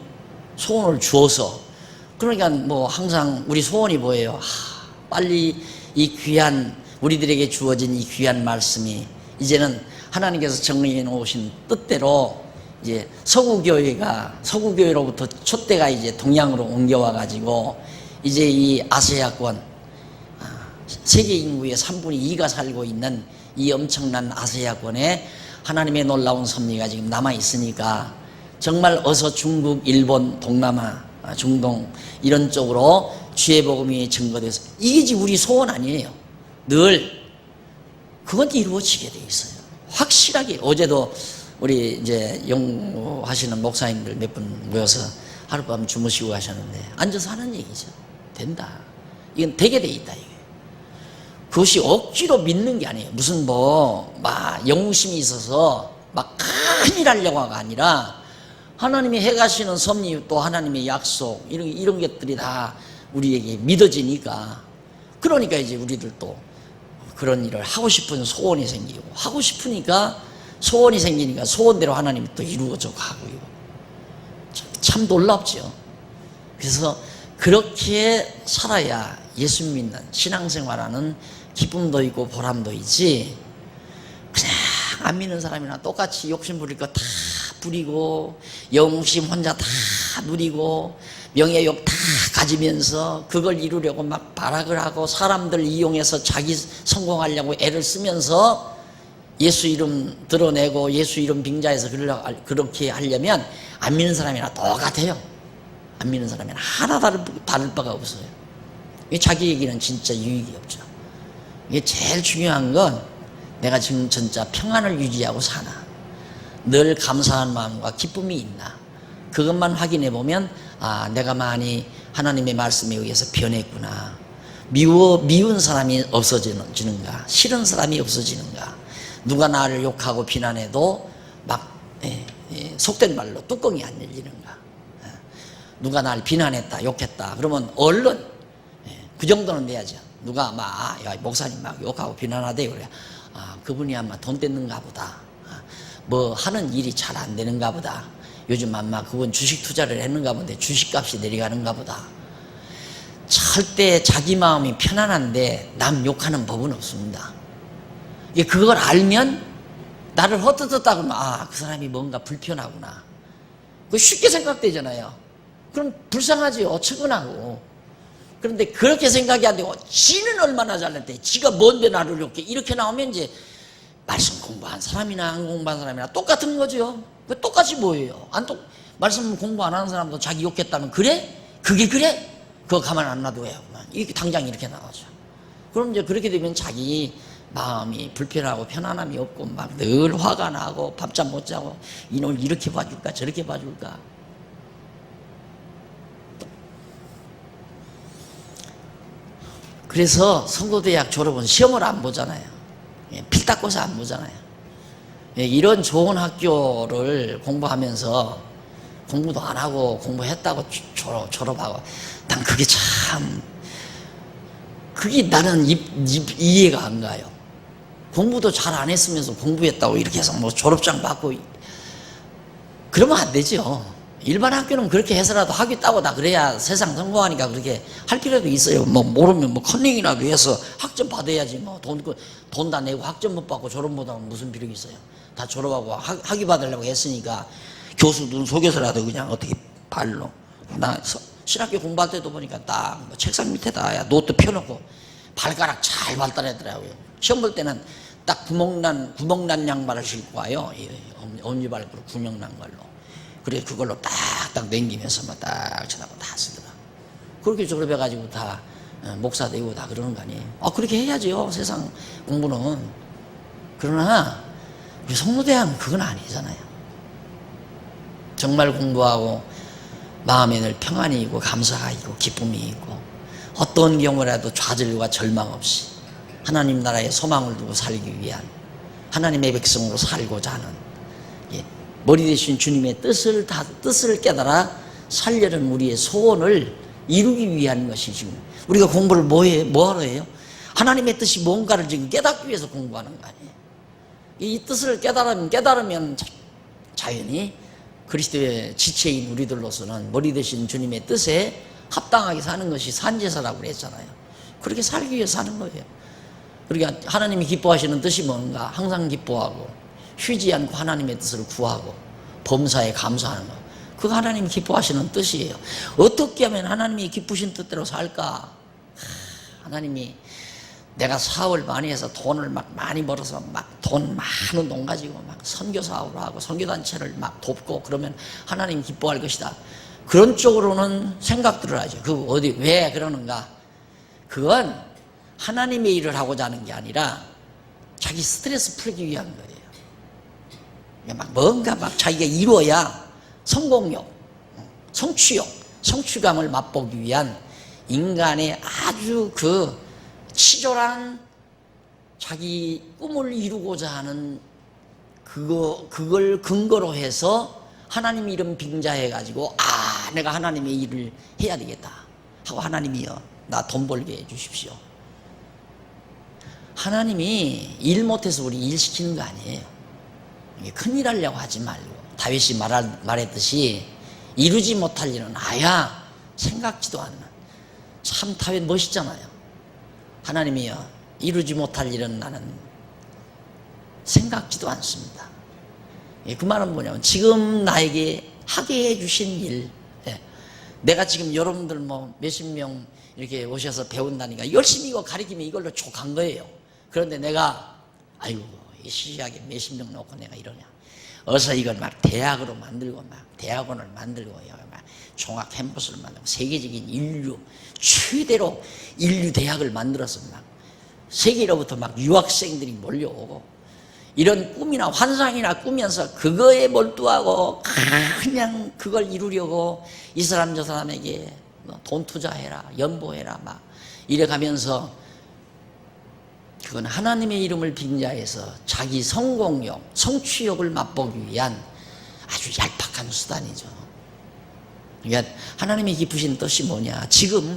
소원을 주어서. 그러니까 뭐 항상 우리 소원이 뭐예요? 빨리 이 귀한 우리들에게 주어진 이 귀한 말씀이 이제는 하나님께서 정리해 놓으신 뜻대로 이제 서구교회로부터 촛대가 이제 동양으로 옮겨와 가지고 이제 이 아시아권 세계 인구의 3분의 2가 살고 있는 이 엄청난 아시아권에 하나님의 놀라운 섭리가 지금 남아 있으니까 정말 어서 중국, 일본, 동남아, 중동 이런 쪽으로 주의 복음이 증거돼서 이게 우리 소원 아니에요. 늘 그건 이루어지게 돼 있어요. 확실하게. 어제도 우리 이제 영하시는 목사님들 몇 분 모여서 하룻밤 주무시고 가셨는데 앉아서 하는 얘기죠. 된다. 이건 되게 돼 있다. 이게. 그것이 억지로 믿는 게 아니에요. 무슨 막 영웅심이 있어서 막 큰일 하려고가 아니라 하나님이 해가시는 섭리 또 하나님의 약속 이런 것들이 다 우리에게 믿어지니까 그러니까 이제 우리들도 그런 일을 하고 싶은 소원이 생기고 하고 싶으니까 소원이 생기니까 소원대로 하나님이 또 이루어져 가고요. 참 놀랍죠. 그래서 그렇게 살아야 예수 믿는 신앙생활하는 기쁨도 있고 보람도 있지 그냥 안 믿는 사람이나 똑같이 욕심 부릴 거 다 부리고 영웅심 혼자 다 누리고 명예욕 다 가지면서 그걸 이루려고 막 발악을 하고 사람들 이용해서 자기 성공하려고 애를 쓰면서 예수 이름 드러내고 예수 이름 빙자해서 그렇게 하려면 안 믿는 사람이나 똑같아요. 안 믿는 사람이나 하나 다를 바가 없어요. 자기 얘기는 진짜 유익이 없죠. 이게 제일 중요한 건 내가 지금 진짜 평안을 유지하고 사나 늘 감사한 마음과 기쁨이 있나 그것만 확인해 보면 내가 많이 하나님의 말씀에 의해서 변했구나. 미운 사람이 없어지는가 싫은 사람이 없어지는가 누가 나를 욕하고 비난해도 막 속된 말로 뚜껑이 안 열리는가 누가 나를 비난했다 욕했다 그러면 얼른 그 정도는 돼야죠. 누가 야, 목사님 막 욕하고 비난하대요. 그래. 그분이 아마 돈 뜯는가 보다. 뭐 하는 일이 잘 안 되는가 보다. 요즘 아마 그분 주식 투자를 했는가 본데 주식값이 내려가는가 보다. 절대 자기 마음이 편안한데 남 욕하는 법은 없습니다. 그걸 알면 나를 헛뜯었다 그러면 그 사람이 뭔가 불편하구나. 그거 쉽게 생각되잖아요. 그럼 불쌍하지요. 어처구나고. 그런데 그렇게 생각이 안 되고 지는 얼마나 잘났대. 지가 뭔데 나를 이렇게 나오면 이제 말씀 공부한 사람이나 안 공부한 사람이나 똑같은 거죠. 똑같이 뭐예요? 말씀 공부 안 하는 사람도 자기 욕했다면 그래? 그게 그래? 그거 가만 안 놔둬요. 이렇게 당장 이렇게 나오죠. 그럼 이제 그렇게 되면 자기 마음이 불편하고 편안함이 없고 막 늘 화가 나고 밥잠 못 자고 이놈을 이렇게 봐줄까 저렇게 봐줄까. 그래서 성도대학 졸업은 시험을 안 보잖아요. 필딱고사 안 보잖아요. 이런 좋은 학교를 공부하면서 공부도 안 하고 공부했다고 졸업하고 난 그게 참 그게 나는 이해가 안 가요. 공부도 잘 안 했으면서 공부했다고 이렇게 해서 뭐 졸업장 받고 그러면 안 되죠. 일반 학교는 그렇게 해서라도 학위 따고 다 그래야 세상 성공하니까 그렇게 할 필요도 있어요. 뭐 모르면 뭐 컨닝이라도 해서 학점 받아야지 뭐 돈 다 내고 학점 못 받고 졸업 못 하면 무슨 필요가 있어요. 다 졸업하고 학위 받으려고 했으니까 교수 눈 속에서라도 그냥 어떻게 발로 나 신학교 공부할 때도 보니까 딱 뭐 책상 밑에다 노트 펴놓고 발가락 잘 발달하더라고요. 시험 볼 때는 딱 구멍난 양말을 신고 와요. 엄지발가락 구멍난 걸로. 그래 그걸로 딱딱 넘기면서 막 딱 쳐다보고 다 쓰더라. 그렇게 졸업해가지고 다 목사 되고 다 그러는 거 아니에요? 그렇게 해야죠. 세상 공부는. 그러나 우리 성모대학은 그건 아니잖아요. 정말 공부하고 마음에 늘 평안이 있고 감사가 있고 기쁨이 있고 어떤 경우라도 좌절과 절망 없이 하나님 나라에 소망을 두고 살기 위한 하나님의 백성으로 살고자 하는 머리 대신 주님의 뜻을 깨달아 살려는 우리의 소원을 이루기 위한 것이 지금 우리가 공부를 뭐하러 해요? 하나님의 뜻이 뭔가를 지금 깨닫기 위해서 공부하는 거 아니에요? 이 뜻을 깨달으면 자연히 그리스도의 지체인 우리들로서는 머리 대신 주님의 뜻에 합당하게 사는 것이 산제사라고 그랬잖아요. 그렇게 살기 위해서 사는 거예요. 그러니까 하나님이 기뻐하시는 뜻이 뭔가 항상 기뻐하고 쉬지 않고 하나님의 뜻을 구하고 범사에 감사하는 거, 그거 하나님이 기뻐하시는 뜻이에요. 어떻게 하면 하나님이 기쁘신 뜻대로 살까? 하나님이 내가 사업을 많이 해서 돈을 막 많이 벌어서 막 돈 많은 돈 가지고 막 선교 사업을 하고 선교단체를 막 돕고 그러면 하나님 기뻐할 것이다. 그런 쪽으로는 생각들을 하죠. 왜 그러는가? 그건 하나님의 일을 하고자 하는 게 아니라 자기 스트레스 풀기 위한 거예요. 뭔가 자기가 이루어야 성공욕, 성취욕, 성취감을 맛보기 위한 인간의 아주 치졸한 자기 꿈을 이루고자 하는 그걸 근거로 해서 하나님 이름 빙자해가지고 내가 하나님의 일을 해야 되겠다 하고 하나님이요 나 돈 벌게 해주십시오. 하나님이 일 못해서 우리 일 시키는 거 아니에요. 큰일 하려고 하지 말고 다윗이 말했듯이 이루지 못할 일은 아야 생각지도 않는. 참 다윗 멋있잖아요. 하나님이요 이루지 못할 일은 나는 생각지도 않습니다. 그 말은 뭐냐면 지금 나에게 하게 해주신 일, 내가 지금 여러분들 몇십 명 이렇게 오셔서 배운다니까 열심히 이거 가르치면 이걸로 족한 거예요. 그런데 내가 이 시시하게 몇십 명 놓고 내가 이러냐, 어서 이걸 막 대학으로 만들고 막 대학원을 만들고 막 종합 캠퍼스를 만들고 세계적인 최대로 인류 대학을 만들어서 막 세계로부터 막 유학생들이 몰려오고 이런 꿈이나 환상이나 꾸면서 그거에 몰두하고 그냥 그걸 이루려고 이 사람 저 사람에게 돈 투자해라 연보해라 막 이래가면서 그건 하나님의 이름을 빙자해서 자기 성공욕, 성취욕을 맛보기 위한 아주 얄팍한 수단이죠. 그러니까 하나님이 기쁘신 뜻이 뭐냐?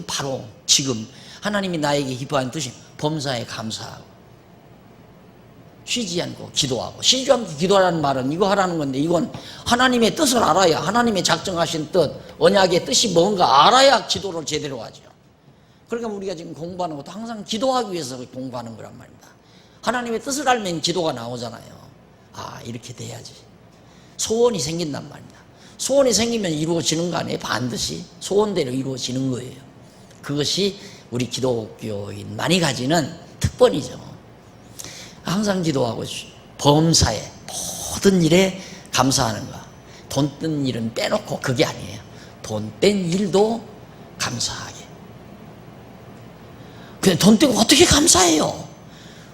바로 지금 하나님이 나에게 기뻐하는 뜻이 범사에 감사하고 쉬지 않고 기도하고. 쉬지 않고 기도하라는 말은 이거 하라는 건데 이건 하나님의 뜻을 알아야, 하나님의 작정하신 뜻, 언약의 뜻이 뭔가 알아야 기도를 제대로 하죠. 그러니까 우리가 지금 공부하는 것도 항상 기도하기 위해서 공부하는 거란 말입니다. 하나님의 뜻을 알면 기도가 나오잖아요. 이렇게 돼야지. 소원이 생긴단 말입니다. 소원이 생기면 이루어지는 거 아니에요? 반드시 소원대로 이루어지는 거예요. 그것이 우리 기독교인만이 가지는 특권이죠. 항상 기도하고 범사에 모든 일에 감사하는 거. 돈 뜬 일은 빼놓고 그게 아니에요. 돈 뺀 일도 감사하게. 근데 돈 떼고 어떻게 감사해요?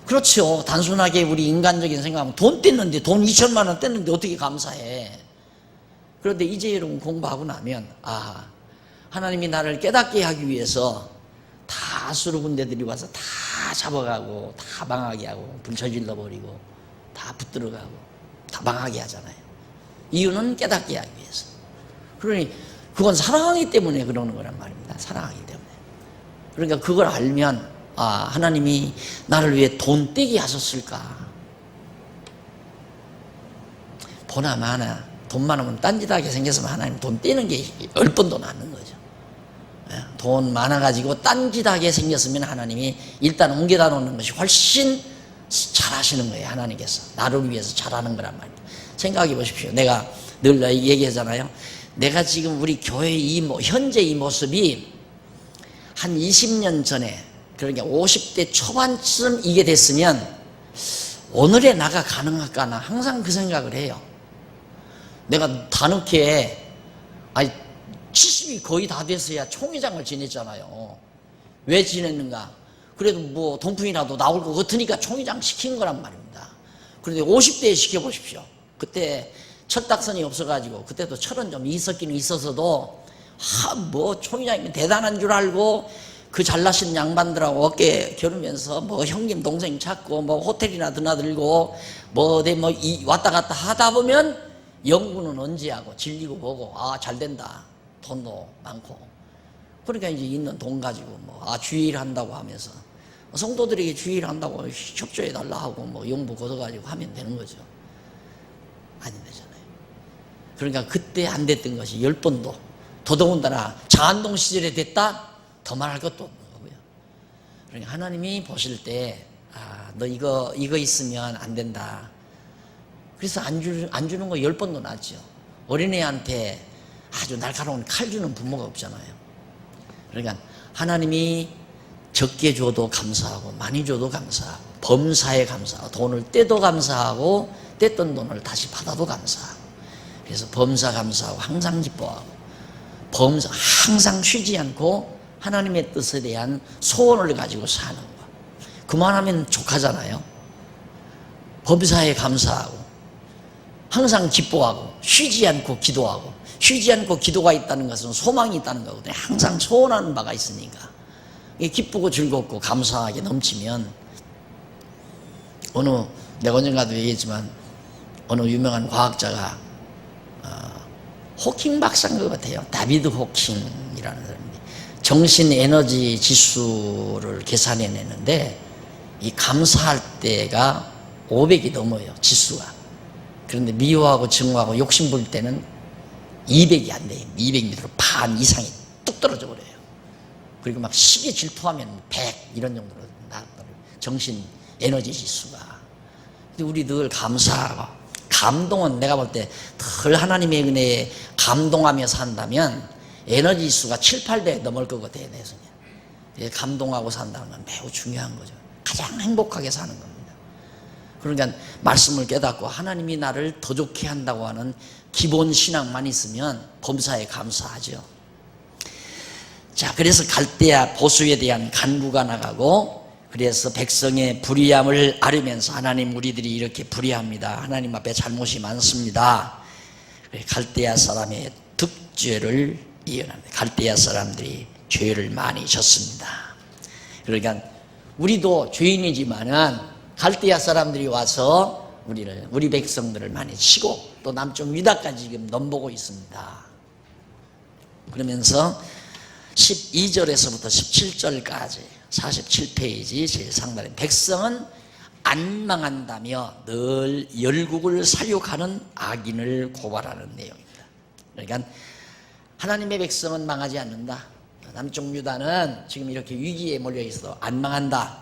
그렇죠. 단순하게 우리 인간적인 생각하면 돈 뗐는데, 돈 2천만 원 뗐는데 어떻게 감사해? 그런데 이제 여러분 공부하고 나면 하나님이 나를 깨닫게 하기 위해서 다 수로 군대들이 와서 다 잡아가고 다 망하게 하고 불 저질러 버리고 다 붙들어가고 다 망하게 하잖아요. 이유는 깨닫게 하기 위해서. 그러니 그건 사랑하기 때문에 그러는 거란 말입니다. 사랑하기 때문에. 그러니까 그걸 알면 하나님이 나를 위해 돈 떼게 하셨을까. 보나마나 돈 많으면 딴짓하게 생겼으면 하나님 돈 떼는 게 10번 더 낫는 거죠. 돈 많아가지고 딴짓하게 생겼으면 하나님이 일단 옮겨다 놓는 것이 훨씬 잘하시는 거예요. 하나님께서 나를 위해서 잘하는 거란 말이에요. 생각해 보십시오. 내가 늘 얘기하잖아요. 내가 지금 우리 교회 현재 이 모습이 한 20년 전에, 그러니까 50대 초반쯤 이게 됐으면 오늘의 나가 가능할까나 항상 그 생각을 해요. 내가 다늦게 70이 거의 다 돼서야 총회장을 지냈잖아요. 왜 지냈는가? 그래도 뭐 동풍이라도 나올 것 같으니까 총회장 시킨 거란 말입니다. 그런데 50대에 시켜보십시오. 그때 철딱선이 없어가지고, 그때도 철은 좀 있었기는 있었어도 뭐 총회장이면 대단한 줄 알고 그 잘나신 양반들하고 어깨 겨루면서 뭐 형님 동생 찾고 뭐 호텔이나 드나들고 뭐 어디 뭐 왔다 갔다 하다 보면 연구는 언제 하고 질리고 보고 잘된다, 돈도 많고, 그러니까 이제 있는 돈 가지고 뭐 주일 한다고 하면서 성도들에게 주일 한다고 협조해 달라 하고 뭐 용부 걷어가지고 하면 되는 거죠. 안 되잖아요. 그러니까 그때 안 됐던 것이 10번도, 더더군다나 장안동 시절에 됐다? 더 말할 것도 없는 거고요. 그러니까 하나님이 보실 때, 너 이거 있으면 안 된다. 그래서 안 주는 거 10번도 낫죠. 어린애한테 아주 날카로운 칼 주는 부모가 없잖아요. 그러니까 하나님이 적게 줘도 감사하고 많이 줘도 감사하고 범사에 감사하고 돈을 떼도 감사하고 뗐던 돈을 다시 받아도 감사하고, 그래서 범사 감사하고 항상 기뻐하고 범사 항상 쉬지 않고 하나님의 뜻에 대한 소원을 가지고 사는 거. 그만하면 족하잖아요. 범사에 감사하고 항상 기뻐하고 쉬지 않고 기도하고, 쉬지 않고 기도가 있다는 것은 소망이 있다는 거거든요. 항상 소원하는 바가 있으니까 기쁘고 즐겁고 감사하게 넘치면, 내가 언젠가도 얘기했지만 어느 유명한 과학자가 호킹 박사인 것 같아요. 다비드 호킹이라는 사람이 정신 에너지 지수를 계산해내는데 이 감사할 때가 500이 넘어요, 지수가. 그런데 미워하고 증오하고 욕심 부릴 때는 200이 안 돼요. 200m로 반 이상이 뚝 떨어져 버려요. 그리고 막 시기 질투하면 100 이런 정도로 나왔더라고요, 정신 에너지 지수가. 근데 우리 늘 감사하고, 감동은 내가 볼 때 늘 하나님의 은혜에 감동하며 산다면 에너지 지수가 7, 800 넘을 것 같아요, 내 손에. 감동하고 산다는 건 매우 중요한 거죠. 가장 행복하게 사는 겁니다. 그러니까 말씀을 깨닫고 하나님이 나를 더 좋게 한다고 하는 기본 신앙만 있으면 범사에 감사하죠. 자, 그래서 갈대아 보수에 대한 간구가 나가고, 그래서 백성의 불의함을 앓으면서 하나님, 우리들이 이렇게 불의합니다. 하나님 앞에 잘못이 많습니다. 갈대아 사람의 득죄를 예언합니다. 갈대아 사람들이 죄를 많이 졌습니다. 그러니까 우리도 죄인이지만은 갈대아 사람들이 와서 우리 백성들을 많이 치고 또 남쪽 유다까지 지금 넘보고 있습니다. 그러면서 12절에서부터 17절까지 47페이지 제일 상단에, 백성은 안 망한다며 늘 열국을 살육하는 악인을 고발하는 내용입니다. 그러니까 하나님의 백성은 망하지 않는다. 남쪽 유다는 지금 이렇게 위기에 몰려 있어도 안 망한다.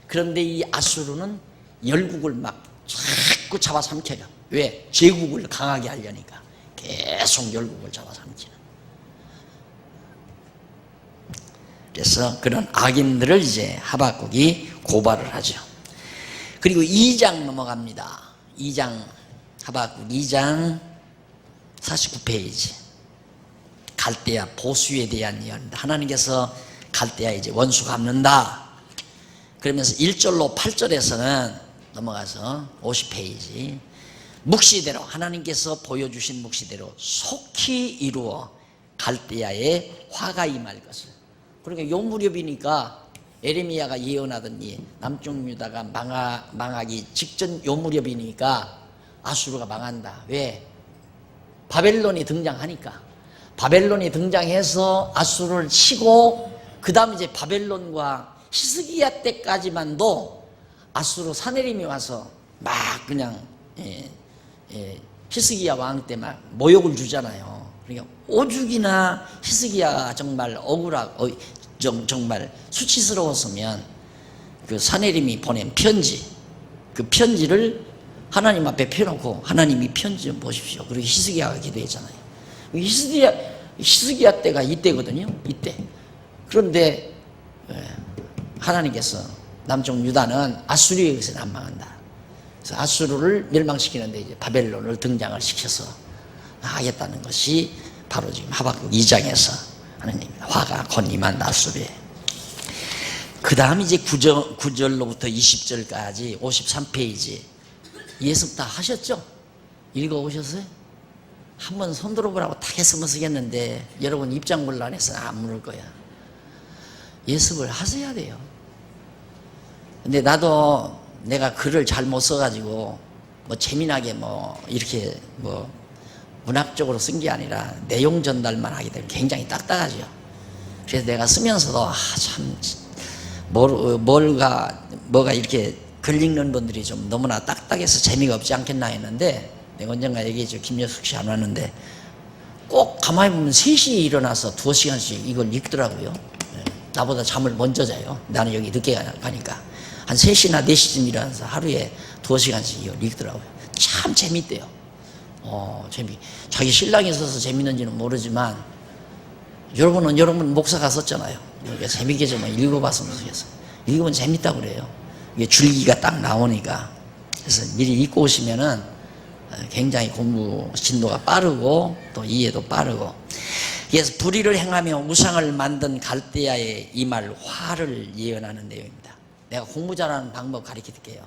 그런데 이 아수르는 열국을 막 자꾸 잡아삼켜요. 왜? 제국을 강하게 하려니까 계속 열국을 잡아삼키는. 그래서 그런 악인들을 이제 하박국이 고발을 하죠. 그리고 2장 넘어갑니다. 2장, 하박국 2장 49페이지. 갈대아 보수에 대한 예언. 하나님께서 갈대아 이제 원수 갚는다. 그러면서 1절로 8절에서는 넘어가서 50페이지. 묵시대로, 하나님께서 보여주신 묵시대로 속히 이루어 갈대아에 화가 임할 것을. 그러니까 요 무렵이니까 에레미야가 예언하더니 남쪽 유다가 망하기 직전 요 무렵이니까 아수르가 망한다. 왜? 바벨론이 등장하니까. 바벨론이 등장해서 아수르를 치고, 그 다음 이제 바벨론과 히스기야 때까지만도 아수르 사내림이 와서 막 그냥 히스기야 왕 때 막 모욕을 주잖아요. 그러니까 오죽이나 히스기야가 정말 억울하고 정말 수치스러웠으면 그 사내림이 보낸 편지, 그 편지를 하나님 앞에 펴놓고 하나님이 편지 좀 보십시오. 그리고 히스기야가 기도했잖아요. 히스기야 때가 이때거든요. 이때. 그런데 하나님께서 남쪽 유다는 아수르에 의해서는 안 망한다. 그래서 아수르를 멸망시키는데 이제 바벨론을 등장을 시켜서 하겠다는 것이 바로 지금 하박국 2장에서 하는 얘기입니다. 화가 곧 임한다 아수르에. 그 다음 이제 9절로부터 20절까지 53페이지 예습 다 하셨죠? 읽어오셨어요? 한번 손 들어보라고 딱 했으면 쓰겠는데 여러분 입장곤란해서 안 물을 거야. 예습을 하셔야 돼요. 근데 나도 내가 글을 잘못 써가지고 뭐 재미나게 뭐 이렇게 뭐 문학적으로 쓴 게 아니라 내용 전달만 하게 되면 굉장히 딱딱하죠. 그래서 내가 쓰면서도 참 뭐가 이렇게 글 읽는 분들이 좀 너무나 딱딱해서 재미가 없지 않겠나 했는데 내가 언젠가 얘기했죠. 김여숙 씨 안 왔는데 꼭 가만히 보면 3시에 일어나서 2시간씩 이걸 읽더라고요. 나보다 잠을 먼저 자요. 나는 여기 늦게 가니까 한 3시나 4시쯤 일어나서 하루에 2시간씩 이걸 읽더라고요. 참 재밌대요. 자기 신랑이 써서 재밌는지는 모르지만 여러분 목사가 썼잖아요. 그러니까 재밌게 좀 읽어봤으면 좋겠어요. 읽으면 재밌다고 그래요. 이게 줄기가 딱 나오니까. 그래서 미리 읽고 오시면은 굉장히 공부 진도가 빠르고 또 이해도 빠르고. 그래서 불의를 행하며 우상을 만든 갈대아에 임할 화를 예언하는 내용입니다. 내가 공부 잘하는 방법 가르쳐 드릴게요.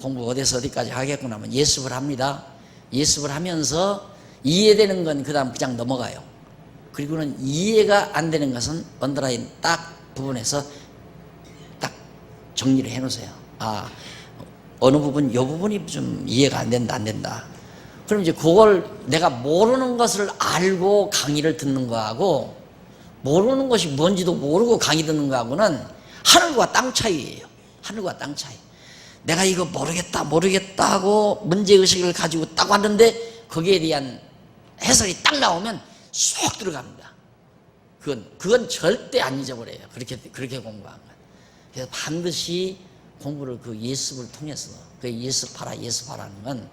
공부 어디서 어디까지 하겠구나 하면 예습을 합니다. 예습을 하면서 이해되는 건 그 다음 그냥 넘어가요. 그리고는 이해가 안 되는 것은 언더라인 딱 부분에서 딱 정리를 해 놓으세요. 어느 부분, 이 부분이 좀 이해가 안 된다. 그럼 이제 그걸 내가 모르는 것을 알고 강의를 듣는 거하고 모르는 것이 뭔지도 모르고 강의 듣는 거하고는 하늘과 땅 차이예요. 하늘과 땅 차이. 내가 이거 모르겠다 하고 문제의식을 가지고 딱 왔는데 거기에 대한 해석이 딱 나오면 쏙 들어갑니다. 그건 절대 안 잊어버려요. 그렇게 공부한 건. 그래서 반드시 공부를 그 예습을 통해서 그 예습하라는 건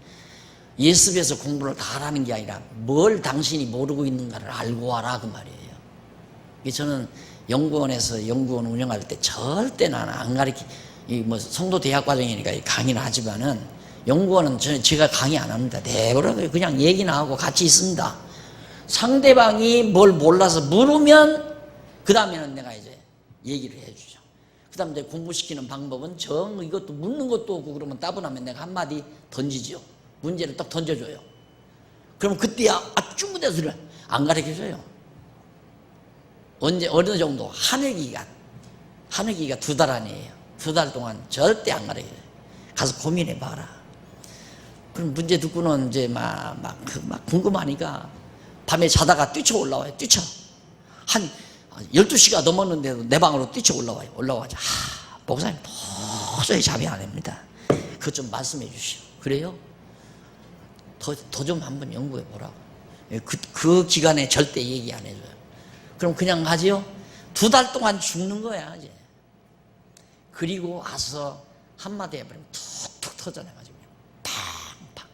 예습에서 공부를 다 하라는 게 아니라 뭘 당신이 모르고 있는가를 알고 와라 그 말이에요. 저는 연구원에서 연구원 운영할 때 절대 나는 안 뭐 성도 대학 과정이니까 강의는 하지만은 연구원은 제가 강의 안 합니다. 내버려 그냥 얘기나 하고 같이 있습니다. 상대방이 뭘 몰라서 물으면 그 다음에는 내가 이제 얘기를 해주죠. 그 다음에 이제 공부시키는 방법은 이것도 묻는 것도 없고 그러면 따분하면 내가 한마디 던지죠. 문제를 딱 던져줘요. 그럼 그때야 충분해서 안 가르쳐줘요. 어느 정도 하늘기가 2달 안이에요. 2달 동안 절대 안 가르쳐줘요. 가서 고민해봐라. 그럼 문제 듣고는 이제 막 궁금하니까 밤에 자다가 뛰쳐 올라와요. 한 12시가 넘었는데도 내 방으로 뛰쳐 올라와죠. 목사님 도저히 잠이 안 옵니다. 그것 좀 말씀해 주시오. 그래요? 더 좀 한번 연구해 보라고. 그 기간에 절대 얘기 안 해줘요. 그럼 그냥 하지요? 2달 동안 죽는 거야 이제. 그리고 와서 한마디 해버리면 툭툭 터져나가지고 팡팡.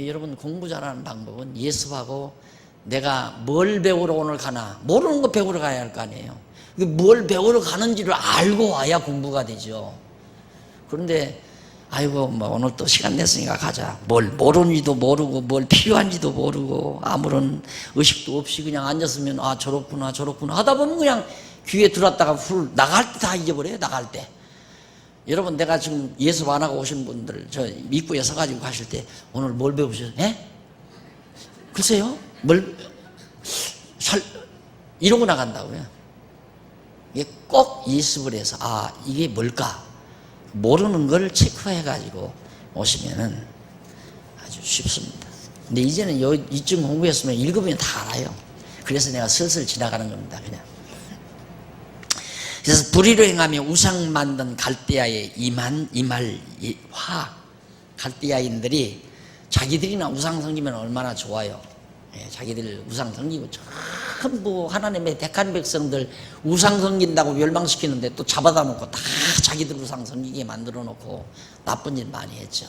여러분 공부 잘하는 방법은 예습하고 내가 뭘 배우러 오늘 가나 모르는 거 배우러 가야 할 거 아니에요. 뭘 배우러 가는지를 알고 와야 공부가 되죠. 그런데 아이고 뭐 오늘 또 시간 냈으니까 가자. 뭘 모르는지도 모르고 뭘 필요한지도 모르고 아무런 의식도 없이 그냥 앉았으면 저렇구나 하다 보면 그냥 귀에 들어왔다가 나갈 때 다 잊어버려요. 나갈 때. 여러분 내가 지금 예습 안 하고 오신 분들 저 입구에 서가지고 가실 때 오늘 뭘 배우셨어요? 글쎄요. 이러고 나간다고요. 이게 꼭 예습을 해서 이게 뭘까? 모르는 걸 체크해가지고 오시면은 아주 쉽습니다. 근데 이제는 이쯤 공부했으면 읽으면 다 알아요. 그래서 내가 슬슬 지나가는 겁니다. 그냥. 그래서 불의를 행하며 우상 만든 갈대아에 임할 갈대아인들이 자기들이나 우상 섬기면 얼마나 좋아요. 자기들 우상 섬기고 전부 하나님의 택한 백성들 우상 섬긴다고 멸망시키는데 또 잡아다 놓고 다 자기들 우상 섬기게 만들어 놓고 나쁜 일 많이 했죠.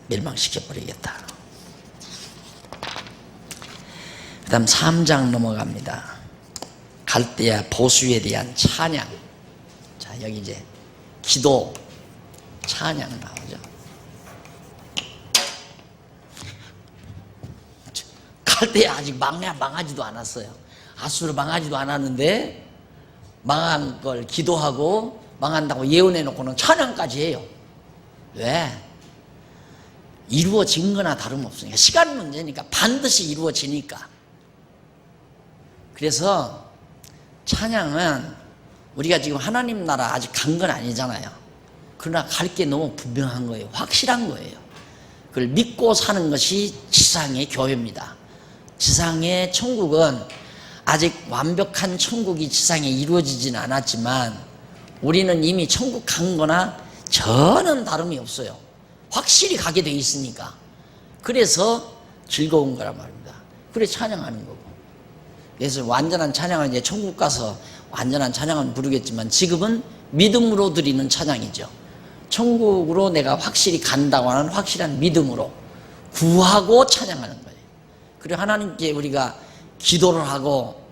멸망시켜버리겠다. 그 다음 3장 넘어갑니다. 갈대아 보수에 대한 찬양. 자, 여기 이제 기도, 찬양 나오죠. 갈대아 아직 망하지도 않았어요. 아수르 망하지도 않았는데 망한 걸 기도하고 망한다고 예언해 놓고는 찬양까지 해요. 왜? 이루어진 거나 다름없으니까. 시간 문제니까. 반드시 이루어지니까. 그래서 찬양은 우리가 지금 하나님 나라 아직 간 건 아니잖아요. 그러나 갈 게 너무 분명한 거예요. 확실한 거예요. 그걸 믿고 사는 것이 지상의 교회입니다. 지상의 천국은 아직 완벽한 천국이 지상에 이루어지진 않았지만 우리는 이미 천국 간 거나 전혀 다름이 없어요. 확실히 가게 돼 있으니까. 그래서 즐거운 거란 말입니다. 그래 찬양하는 거고. 그래서 완전한 찬양은 이제 천국 가서 완전한 찬양은 부르겠지만 지금은 믿음으로 드리는 찬양이죠. 천국으로 내가 확실히 간다고 하는 확실한 믿음으로 구하고 찬양하는 거예요. 그리고 하나님께 우리가 기도를 하고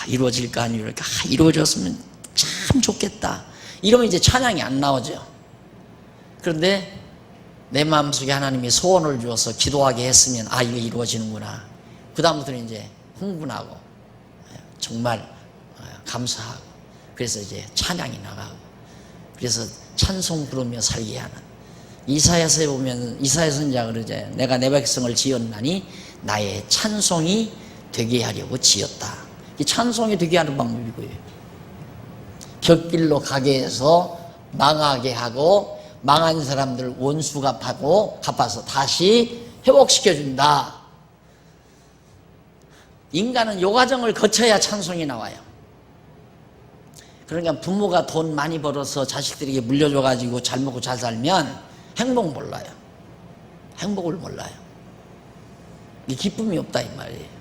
이루어질까 안 이루어질까, 이루어졌으면 참 좋겠다 이러면 이제 찬양이 안 나오죠. 그런데 내 마음속에 하나님이 소원을 주어서 기도하게 했으면 이거 이루어지는구나. 그 다음부터는 이제 흥분하고 정말 감사하고, 그래서 이제 찬양이 나가고, 그래서 찬송 부르며 살게 하는. 이사야서에 보면 이사야 선지자가 그러죠. 내가 내 백성을 지었나니 나의 찬송이 되게 하려고 지었다. 이 찬송이 되게 하는 방법이고요. 곁길로 가게 해서 망하게 하고 망한 사람들 원수 갚아서 다시 회복시켜준다. 인간은 요 과정을 거쳐야 찬송이 나와요. 그러니까 부모가 돈 많이 벌어서 자식들에게 물려줘가지고 잘 먹고 잘 살면 행복 몰라요. 행복을 몰라요. 이 기쁨이 없다 이 말이에요.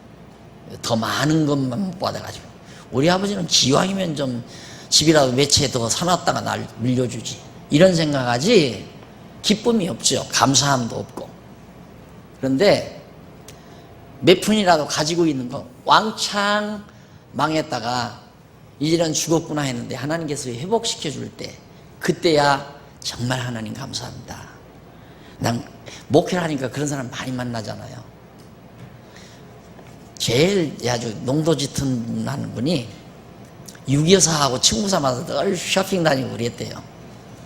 더 많은 것만 못 받아가지고. 우리 아버지는 기왕이면 좀 집이라도 몇 채 더 사놨다가 날 물려주지 이런 생각하지 기쁨이 없죠. 감사함도 없고. 그런데 몇 푼이라도 가지고 있는 거 왕창 망했다가 이제는 죽었구나 했는데 하나님께서 회복시켜 줄 때, 그때야 정말 하나님 감사합니다. 난 목회를 하니까 그런 사람 많이 만나잖아요. 제일 아주 농도짙은 하는 분이 6.24하고 친구 삼아서 늘 쇼핑 다니고 그랬대요.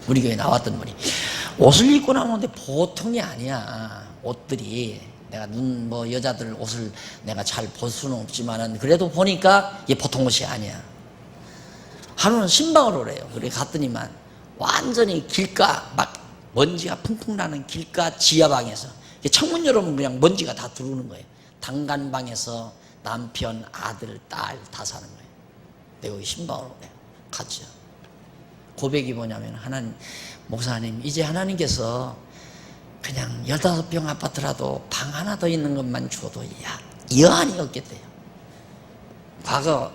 우리 교회 나왔던 분이. 옷을 입고 나오는데 보통이 아니야. 옷들이. 내가 여자들 옷을 내가 잘 볼 수는 없지만은 그래도 보니까 이게 보통 옷이 아니야. 하루는 신방을 오래요. 그래 갔더니만 완전히 길가 막 먼지가 풍풍 나는 길가 지하방에서 창문 열어보면 그냥 먼지가 다 들어오는 거예요. 단간방에서 남편, 아들, 딸 다 사는 거예요. 내가 여기 신방을 오래요. 갔죠. 고백이 뭐냐면, 하나님, 목사님, 이제 하나님께서 그냥 15평 아파트라도 방 하나 더 있는 것만 줘도 여한이 없겠대요. 과거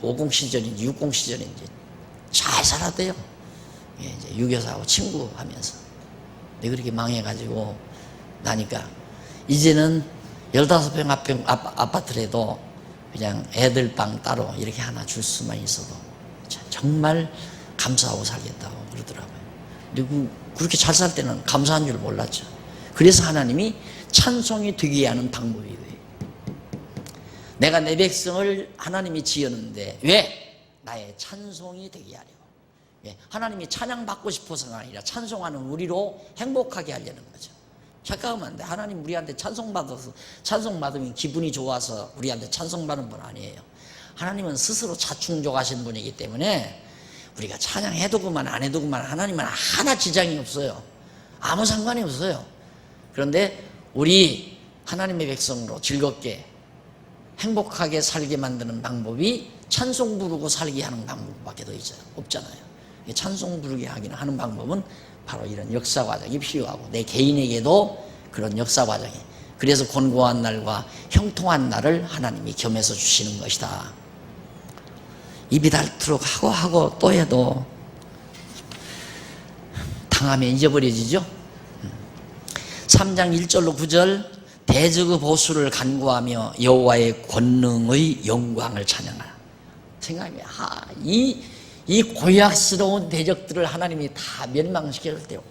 50 시절인지 60 시절인지 잘 살았대요. 이제 유교사하고 친구하면서. 근데 그렇게 망해가지고 나니까 이제는 15평 아파트라도 그냥 애들 방 따로 이렇게 하나 줄 수만 있어도 정말 감사하고 살겠다고 그러더라고요. 근데 그렇게 잘 살 때는 감사한 줄 몰랐죠. 그래서 하나님이 찬송이 되게 하는 방법이에요. 내가 내 백성을 하나님이 지었는데 왜? 나의 찬송이 되게 하려고. 하나님이 찬양받고 싶어서가 아니라 찬송하는 우리로 행복하게 하려는 거죠. 착각하면 안 돼. 하나님 우리한테 찬송받으면 기분이 좋아서 우리한테 찬송받는 분 아니에요. 하나님은 스스로 자충족하신 분이기 때문에 우리가 찬양해도 그만 안 해도 그만 하나님은 하나 지장이 없어요. 아무 상관이 없어요. 그런데 우리 하나님의 백성으로 즐겁게 행복하게 살게 만드는 방법이 찬송 부르고 살게 하는 방법밖에 더 없잖아요. 찬송 부르게 하는 방법은 바로 이런 역사 과정이 필요하고 내 개인에게도 그런 역사 과정이. 그래서 곤고한 날과 형통한 날을 하나님이 겸해서 주시는 것이다. 입이 닳도록 하고 또 해도 당하면 잊어버려지죠. 3장 1절로 9절 대적의 보수를 간구하며 여호와의 권능의 영광을 찬양하라. 생각하면 이 고약스러운 대적들을 하나님이 다 멸망시킬 때 와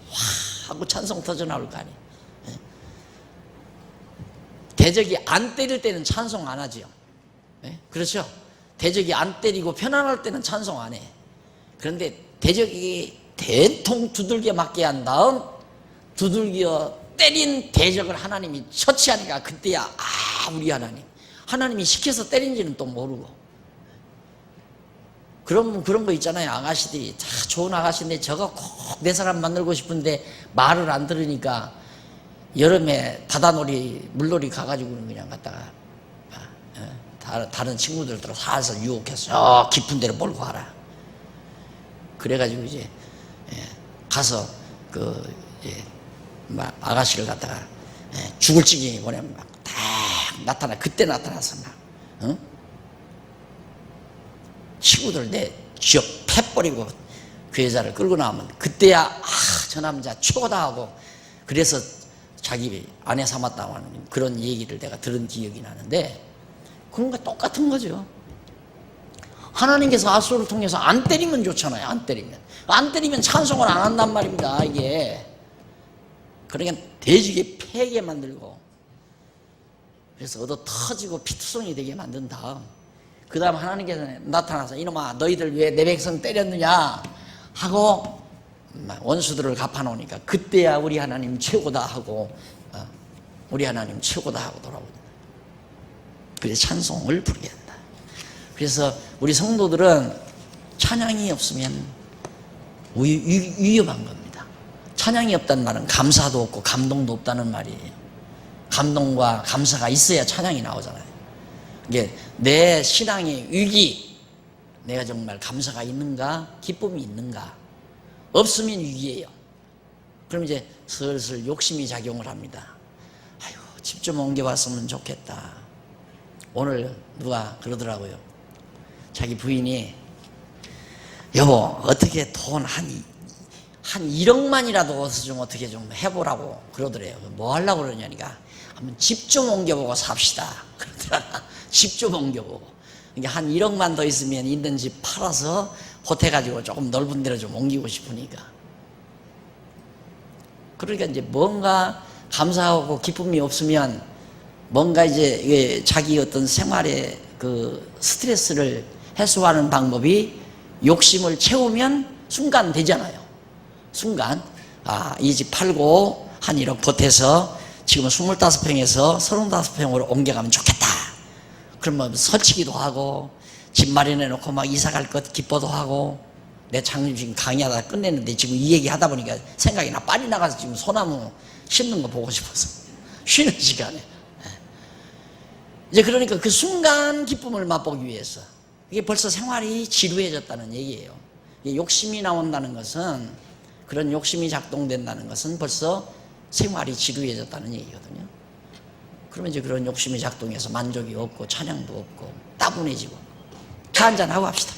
하고 찬송 터져 나올 거 아니에요. 대적이 안 때릴 때는 찬송 안 하지요. 네? 그렇죠? 대적이 안 때리고 편안할 때는 찬송 안 해. 그런데 대적이 대통 두들겨 맞게 한 다음 두들겨 때린 대적을 하나님이 처치하니까 그때야 우리 하나님이 시켜서 때린지는 또 모르고. 그런 거 있잖아요. 아가씨들이 다 좋은 아가씨인데 저거 꼭 내 사람 만들고 싶은데 말을 안 들으니까 여름에 바다놀이 물놀이 가가지고는 그냥 갔다가 다른 친구들도 살살 유혹해서 깊은 데로 몰고 가라. 그래가지고 이제 가서 막 아가씨를 갖다가 죽을 지경에 보내면 막 딱 그때 나타나서 막 친구들 내 쥐어 패버리고 그 여자를 끌고 나오면 그때야 저 남자 최고다 하고 그래서 자기 아내 삼았다고 하는 그런 얘기를 내가 들은 기억이 나는데 그런 거 똑같은 거죠. 하나님께서 아수를 통해서 안 때리면 좋잖아요. 안 때리면 찬송을 안 한단 말입니다. 이게 그러니까 대지게 패게 만들고 그래서 얻어 터지고 피투성이 되게 만든 다음 그 다음 하나님께서 나타나서 이놈아 너희들 왜 내 백성 때렸느냐 하고 원수들을 갚아놓으니까 그때야 우리 하나님 최고다 하고 우리 하나님 최고다 하고 돌아옵니다. 그래서 찬송을 부르게 된다. 그래서 우리 성도들은 찬양이 없으면 위험한 겁니다. 찬양이 없다는 말은 감사도 없고 감동도 없다는 말이에요. 감동과 감사가 있어야 찬양이 나오잖아요. 이게 내 신앙의 위기, 내가 정말 감사가 있는가, 기쁨이 있는가, 없으면 위기예요. 그럼 이제 슬슬 욕심이 작용을 합니다. 아유, 집 좀 옮겨왔으면 좋겠다. 오늘 누가 그러더라고요. 자기 부인이 여보 어떻게 돈 한 1억만이라도 어디서 좀 어떻게 좀 해보라고 그러더래요. 뭐 하려고 그러냐니까 한번 집 좀 옮겨보고 삽시다 그러더라. 집 좀 옮겨보고 그러니까 한 1억만 더 있으면 있는 집 팔아서 보태가지고 조금 넓은 데로 좀 옮기고 싶으니까. 그러니까 이제 뭔가 감사하고 기쁨이 없으면 뭔가 이제 자기 어떤 생활의 그 스트레스를 해소하는 방법이 욕심을 채우면 순간 되잖아요. 순간 이 집 팔고 한 1억 보태서 지금 25평에서 35평으로 옮겨가면 좋겠다. 그러면 설치기도 하고 집 마련해 놓고 막 이사 갈 것 기뻐도 하고 내 장님 지금 강의하다 끝냈는데 지금 이 얘기 하다 보니까 생각이 나. 빨리 나가서 지금 소나무 심는 거 보고 싶어서 쉬는 시간에 이제 그러니까 그 순간 기쁨을 맛보기 위해서 이게 벌써 생활이 지루해졌다는 얘기예요. 욕심이 나온다는 것은 그런 욕심이 작동된다는 것은 벌써 생활이 지루해졌다는 얘기거든요. 그러면 이제 그런 욕심이 작동해서 만족이 없고 찬양도 없고 따분해지고 차 한잔하고 합시다.